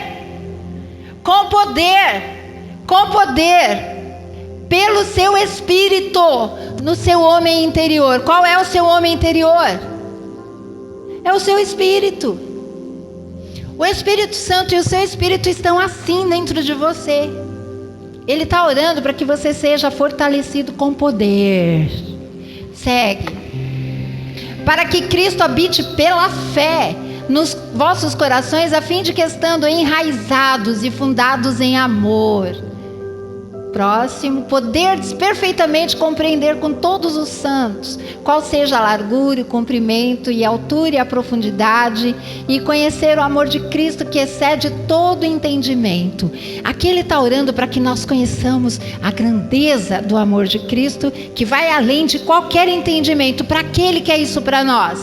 Com poder. Com poder, pelo seu Espírito, no seu homem interior. Qual é o seu homem interior? É o seu Espírito. O Espírito Santo e o seu Espírito estão assim dentro de você. Ele está orando para que você seja fortalecido com poder. Segue. Para que Cristo habite pela fé nos vossos corações, a fim de que, estando enraizados e fundados em amor, próximo, poderdes perfeitamente compreender com todos os santos qual seja a largura, o comprimento e a altura e a profundidade, e conhecer o amor de Cristo que excede todo entendimento. Aqui ele está orando para que nós conheçamos a grandeza do amor de Cristo, que vai além de qualquer entendimento. Para que ele quer isso para nós?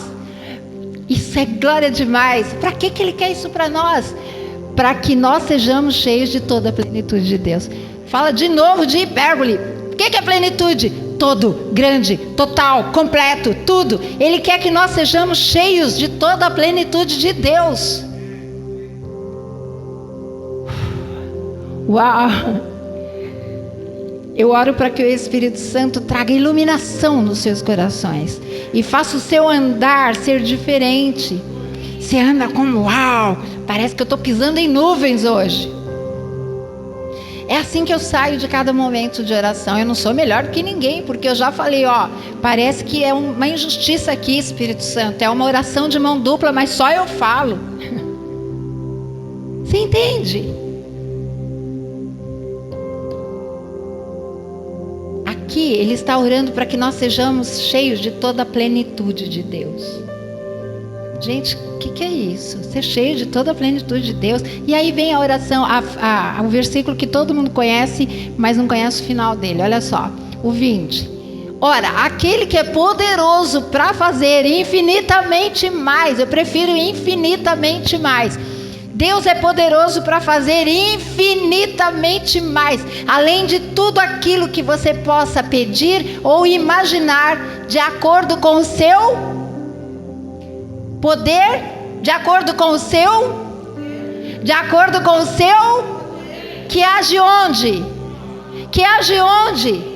Isso é glória demais. Para que ele quer isso para nós? Para que nós sejamos cheios de toda a plenitude de Deus. Fala de novo de hipérbole. O que é plenitude? Todo, grande, total, completo, tudo. Ele quer que nós sejamos cheios de toda a plenitude de Deus. Uau! Eu oro para que o Espírito Santo traga iluminação nos seus corações e faça o seu andar ser diferente. Você anda como, uau, parece que eu estou pisando em nuvens hoje. É assim que eu saio de cada momento de oração. Eu não sou melhor do que ninguém, porque eu já falei, parece que é uma injustiça aqui, Espírito Santo. É uma oração de mão dupla, mas só eu falo. Você entende? Aqui ele está orando para que nós sejamos cheios de toda a plenitude de Deus. Gente, o que é isso? Ser cheio de toda a plenitude de Deus. E aí vem a oração, o versículo que todo mundo conhece, mas não conhece o final dele. Olha só, o 20. Ora, aquele que é poderoso para fazer infinitamente mais, eu prefiro infinitamente mais. Deus é poderoso para fazer infinitamente mais, além de tudo aquilo que você possa pedir ou imaginar, de acordo com o seu poder, de acordo com o seu, que age onde? Que age onde?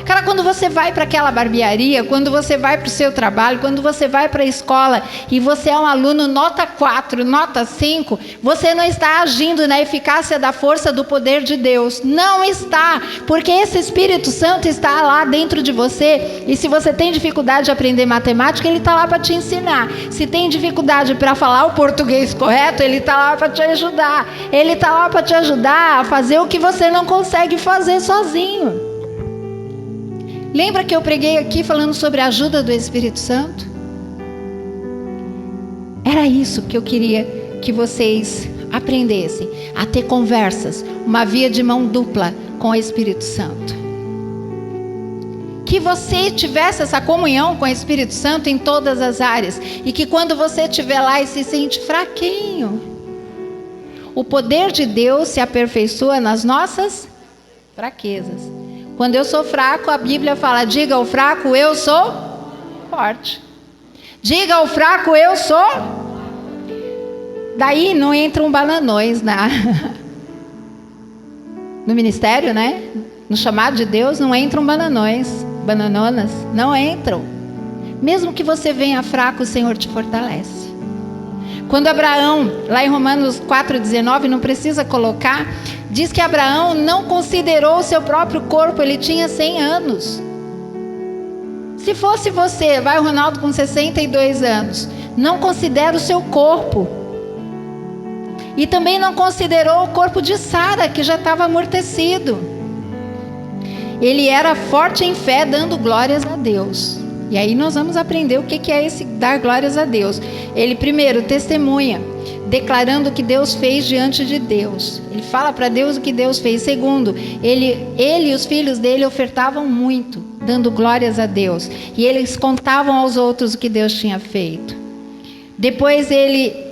Cara, quando você vai para aquela barbearia, quando você vai para o seu trabalho, quando você vai para a escola e você é um aluno nota 4, nota 5, você não está agindo na eficácia da força do poder de Deus. Não está, porque esse Espírito Santo está lá dentro de você. E se você tem dificuldade de aprender matemática, ele está lá para te ensinar. Se tem dificuldade para falar o português correto, ele está lá para te ajudar. Ele está lá para te ajudar a fazer o que você não consegue fazer sozinho. Lembra que eu preguei aqui falando sobre a ajuda do Espírito Santo? Era isso que eu queria que vocês aprendessem, a ter conversas, uma via de mão dupla com o Espírito Santo. Que você tivesse essa comunhão com o Espírito Santo em todas as áreas, e que quando você estiver lá e se sente fraquinho, o poder de Deus se aperfeiçoa nas nossas fraquezas. Quando eu sou fraco, a Bíblia fala: diga ao fraco, eu sou forte. Diga ao fraco, eu sou. Daí não entram bananões no ministério, né? No chamado de Deus não entram bananonas, não entram. Mesmo que você venha fraco, o Senhor te fortalece. Quando Abraão, lá em Romanos 4,19, não precisa colocar, diz que Abraão não considerou o seu próprio corpo, ele tinha 100 anos. Se fosse você, vai o Ronaldo com 62 anos, não considera o seu corpo. E também não considerou o corpo de Sara, que já estava amortecido. Ele era forte em fé, dando glórias a Deus. E aí nós vamos aprender o que é esse dar glórias a Deus. Ele primeiro testemunha, declarando o que Deus fez diante de Deus. Ele fala para Deus o que Deus fez. Segundo, ele e os filhos dele ofertavam muito, dando glórias a Deus. E eles contavam aos outros o que Deus tinha feito. Depois ele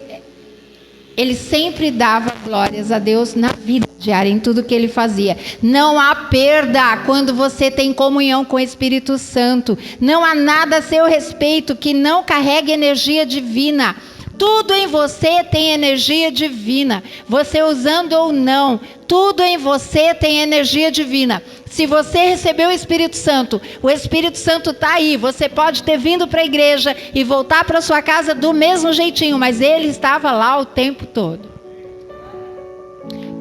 sempre dava glórias a Deus na vida diária, em tudo que ele fazia. Não há perda quando você tem comunhão com o Espírito Santo. Não há nada a seu respeito que não carregue energia divina. Tudo em você tem energia divina. Você usando ou não, tudo em você tem energia divina. Se você recebeu o Espírito Santo está aí. Você pode ter vindo para a igreja e voltar para sua casa do mesmo jeitinho, mas ele estava lá o tempo todo.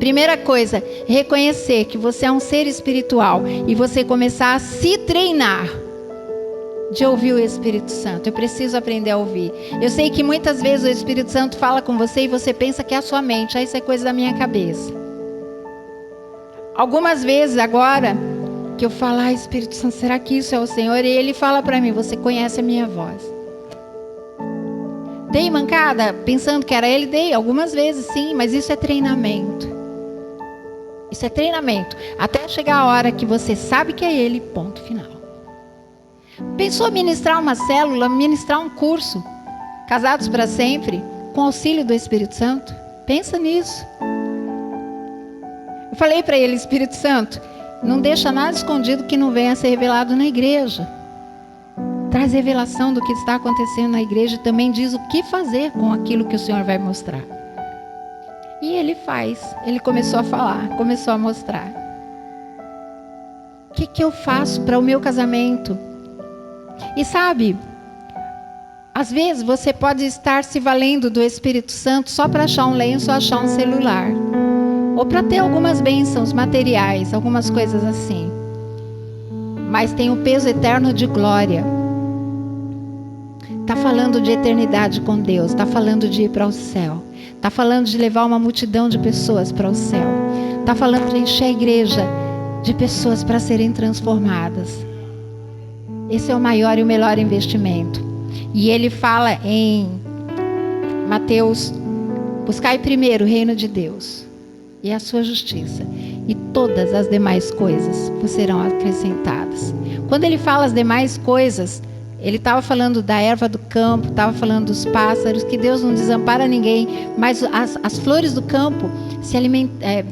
Primeira coisa, reconhecer que você é um ser espiritual e você começar a se treinar de ouvir o Espírito Santo. Eu preciso aprender a ouvir. Eu sei que muitas vezes o Espírito Santo fala com você e você pensa que é a sua mente. Isso é coisa da minha cabeça. Algumas vezes agora que eu falo: Espírito Santo, será que isso é o Senhor? E ele fala para mim: você conhece a minha voz. Dei mancada pensando que era ele? Dei algumas vezes, sim, mas isso é treinamento. Isso é treinamento. Até chegar a hora que você sabe que é ele, ponto final. Pensou ministrar uma célula, ministrar um curso, Casados para Sempre, com auxílio do Espírito Santo? Pensa nisso. Eu falei para ele: Espírito Santo, não deixa nada escondido que não venha a ser revelado na igreja. Traz revelação do que está acontecendo na igreja e também diz o que fazer com aquilo que o Senhor vai mostrar. E ele faz. Ele começou a falar, começou a mostrar. O que eu faço para o meu casamento? E sabe, às vezes você pode estar se valendo do Espírito Santo só para achar um lenço ou achar um celular. Ou para ter algumas bênçãos materiais, algumas coisas assim. Mas tem o peso eterno de glória. Está falando de eternidade com Deus. Está falando de ir para o céu. Está falando de levar uma multidão de pessoas para o céu. Está falando de encher a igreja de pessoas para serem transformadas. Esse é o maior e o melhor investimento. E ele fala em Mateus: buscai primeiro o reino de Deus e a sua justiça, e todas as demais coisas vos serão acrescentadas. Quando ele fala as demais coisas, ele estava falando da erva do campo, estava falando dos pássaros, que Deus não desampara ninguém, mas as flores do campo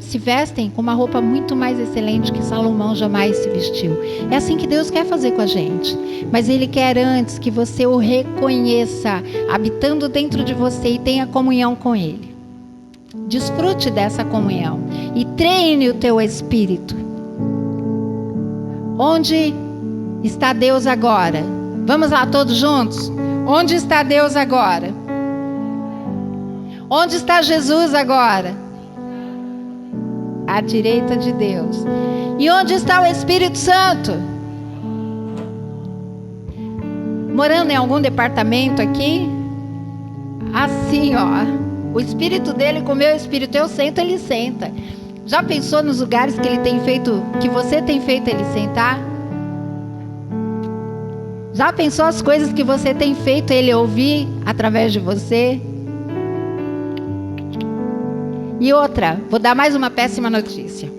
se vestem com uma roupa muito mais excelente que Salomão jamais se vestiu. É assim que Deus quer fazer com a gente, mas Ele quer antes que você o reconheça, habitando dentro de você e tenha comunhão com Ele. Desfrute dessa comunhão e treine o teu espírito. Onde está Deus agora? Vamos lá, todos juntos? Onde está Deus agora? Onde está Jesus agora? À direita de Deus. E onde está o Espírito Santo? Morando em algum departamento aqui? Assim, ó. O espírito dele com o meu espírito, eu sento, ele senta. Já pensou nos lugares que ele tem feito, que você tem feito ele sentar? Já pensou as coisas que você tem feito ele ouvir através de você? E outra, vou dar mais uma péssima notícia.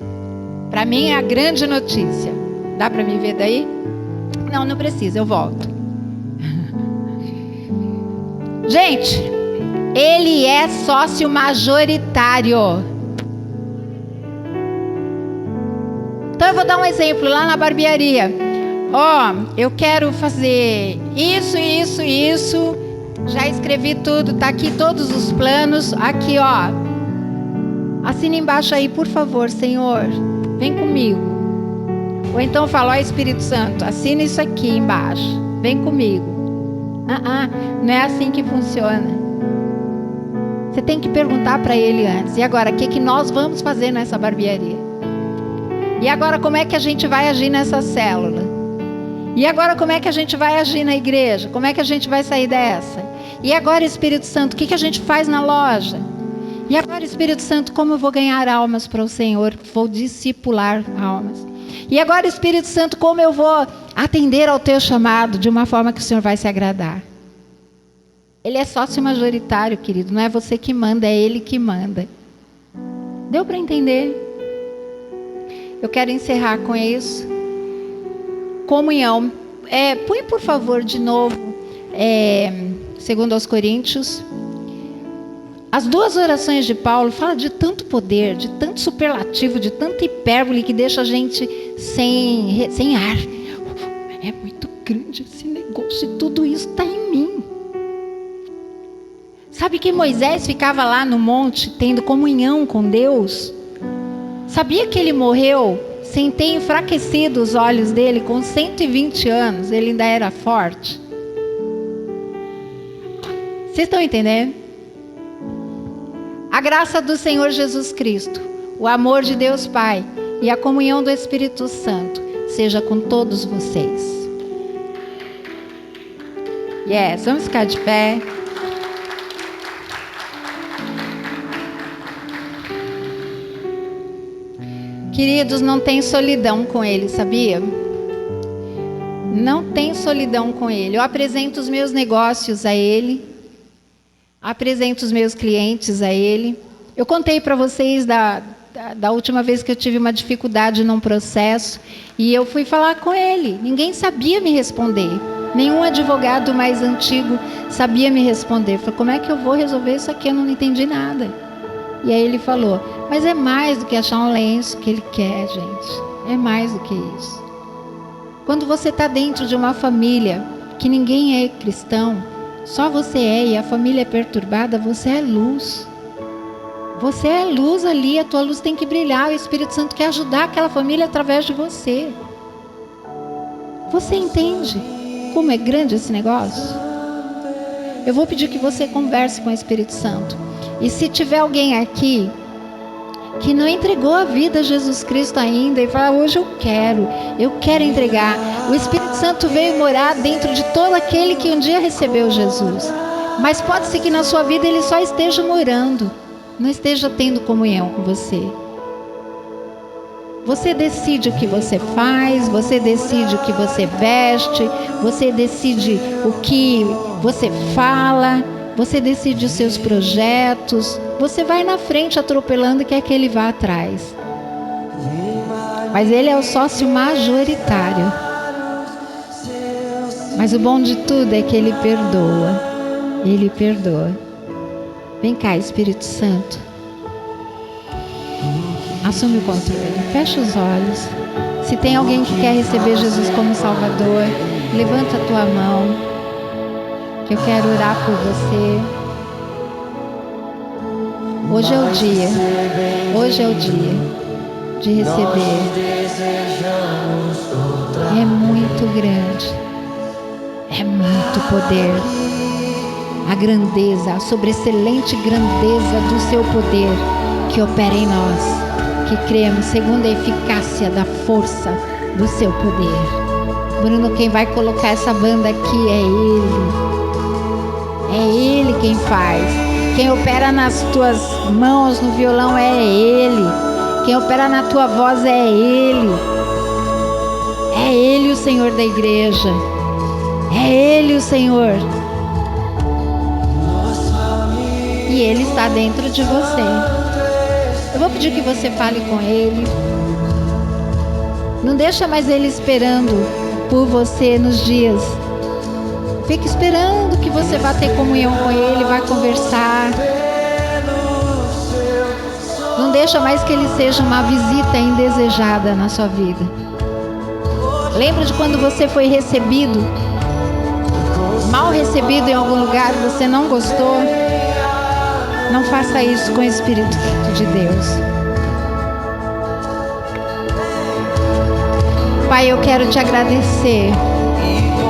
Para mim é a grande notícia. Dá para me ver daí? Não, não precisa, eu volto. Gente, ele é sócio majoritário. Então eu vou dar um exemplo lá na barbearia. Ó, eu quero fazer isso, isso, isso. Já escrevi tudo, tá aqui todos os planos. Aqui, ó. Assina embaixo aí, por favor, Senhor. Vem comigo. Ou então eu falo, ó Espírito Santo, assina isso aqui embaixo. Vem comigo. Não é assim que funciona. Você tem que perguntar para ele antes. E agora, o que nós vamos fazer nessa barbearia? E agora, como é que a gente vai agir nessa célula? E agora, como é que a gente vai agir na igreja? Como é que a gente vai sair dessa? E agora, Espírito Santo, o que a gente faz na loja? E agora, Espírito Santo, como eu vou ganhar almas para o Senhor? Vou discipular almas. E agora, Espírito Santo, como eu vou atender ao teu chamado de uma forma que o Senhor vai se agradar? Ele é sócio majoritário, querido. Não é você que manda, é Ele que manda. Deu para entender? Eu quero encerrar com isso. Comunhão. Põe, por favor, de novo, 2 aos Coríntios. As duas orações de Paulo falam de tanto poder, de tanto superlativo, de tanta hipérbole que deixa a gente sem ar. É muito grande esse negócio e tudo isso está em mim. Sabe que Moisés ficava lá no monte tendo comunhão com Deus? Sabia que ele morreu sem ter enfraquecido os olhos dele? Com 120 anos, ele ainda era forte. Vocês estão entendendo? A graça do Senhor Jesus Cristo, o amor de Deus Pai e a comunhão do Espírito Santo seja com todos vocês. Vamos ficar de pé. Queridos, não tem solidão com Ele, sabia? Não tem solidão com Ele. Eu apresento os meus negócios a Ele. Apresento os meus clientes a Ele. Eu contei para vocês da última vez que eu tive uma dificuldade num processo. E eu fui falar com Ele. Ninguém sabia me responder. Nenhum advogado mais antigo sabia me responder. Eu falei, como é que eu vou resolver isso aqui? Eu não entendi nada. E aí ele falou, mas é mais do que achar um lenço que ele quer, gente. É mais do que isso. Quando você está dentro de uma família que ninguém é cristão, só você e a família é perturbada, você é luz. Você é luz ali, a tua luz tem que brilhar. O Espírito Santo quer ajudar aquela família através de você. Você entende como é grande esse negócio? Eu vou pedir que você converse com o Espírito Santo. E se tiver alguém aqui que não entregou a vida a Jesus Cristo ainda e fala, hoje eu quero entregar. O Espírito Santo veio morar dentro de todo aquele que um dia recebeu Jesus. Mas pode ser que na sua vida ele só esteja morando, não esteja tendo comunhão com você. Você decide o que você faz, você decide o que você veste, você decide o que você fala, você decide os seus projetos. Você vai na frente atropelando e quer que ele vá atrás. Mas ele é o sócio majoritário. Mas o bom de tudo é que ele perdoa. Ele perdoa. Vem cá, Espírito Santo. Assume o controle. Fecha os olhos. Se tem alguém que quer receber Jesus como Salvador, levanta a tua mão, que eu quero orar por você. Hoje é o dia. Hoje é o dia de receber. é muito grande. É muito poder. A grandeza, a sobreexcelente grandeza do seu poder que opera em nós, que cremos segundo a eficácia da força do seu poder. Bruno, quem vai colocar essa banda aqui é Ele. É Ele quem faz. Quem opera nas tuas mãos no violão é Ele. Quem opera na tua voz é Ele. É Ele o Senhor da igreja. É Ele o Senhor. E Ele está dentro de você. Eu vou pedir que você fale com Ele. Não deixa mais Ele esperando por você nos dias. Fique esperando que você vá ter comunhão com Ele, vai conversar. Não deixa mais que Ele seja uma visita indesejada na sua vida. Lembra de quando você foi recebido, mal recebido em algum lugar, você não gostou? Não faça isso com o Espírito de Deus. Pai, eu quero te agradecer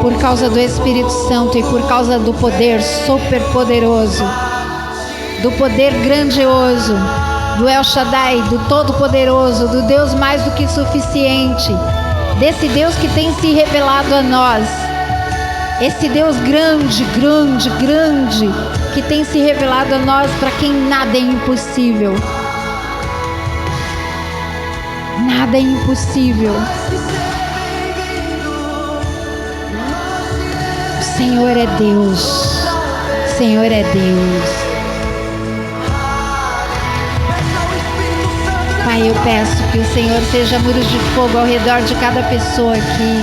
por causa do Espírito Santo e por causa do poder super poderoso, do poder grandioso, do El Shaddai, do Todo-Poderoso, do Deus mais do que suficiente, desse Deus que tem se revelado a nós, esse Deus grande, grande, grande, que tem se revelado a nós, para quem nada é impossível. Nada é impossível. O Senhor é Deus. O Senhor é Deus. Pai, eu peço que o Senhor seja muros de fogo ao redor de cada pessoa aqui.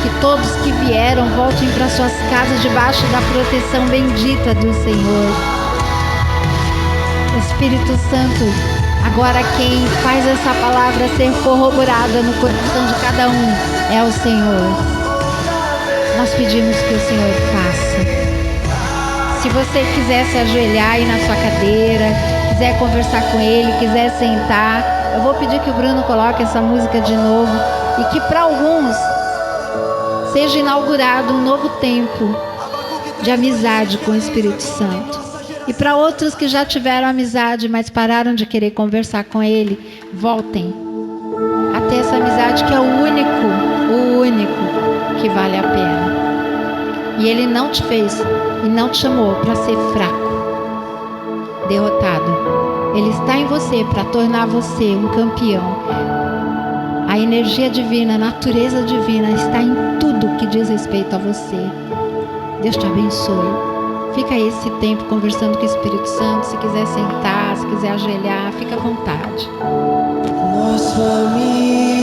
Que todos que vieram voltem para suas casas debaixo da proteção bendita do Senhor. Espírito Santo, agora quem faz essa palavra ser corroborada no coração de cada um é o Senhor. Nós pedimos que o Senhor faça. Se você quiser se ajoelhar aí na sua cadeira, quiser conversar com Ele, quiser sentar, eu vou pedir que o Bruno coloque essa música de novo e que para alguns seja inaugurado um novo tempo de amizade com o Espírito Santo. E para outros que já tiveram amizade, mas pararam de querer conversar com Ele, voltem a ter essa amizade que é o único que vale a pena. E Ele não te fez e não te chamou para ser fraco, derrotado. Ele está em você para tornar você um campeão. A energia divina, a natureza divina está em tudo que diz respeito a você. Deus te abençoe. Fica aí esse tempo conversando com o Espírito Santo. Se quiser sentar, se quiser ajoelhar, fica à vontade. Nossa família.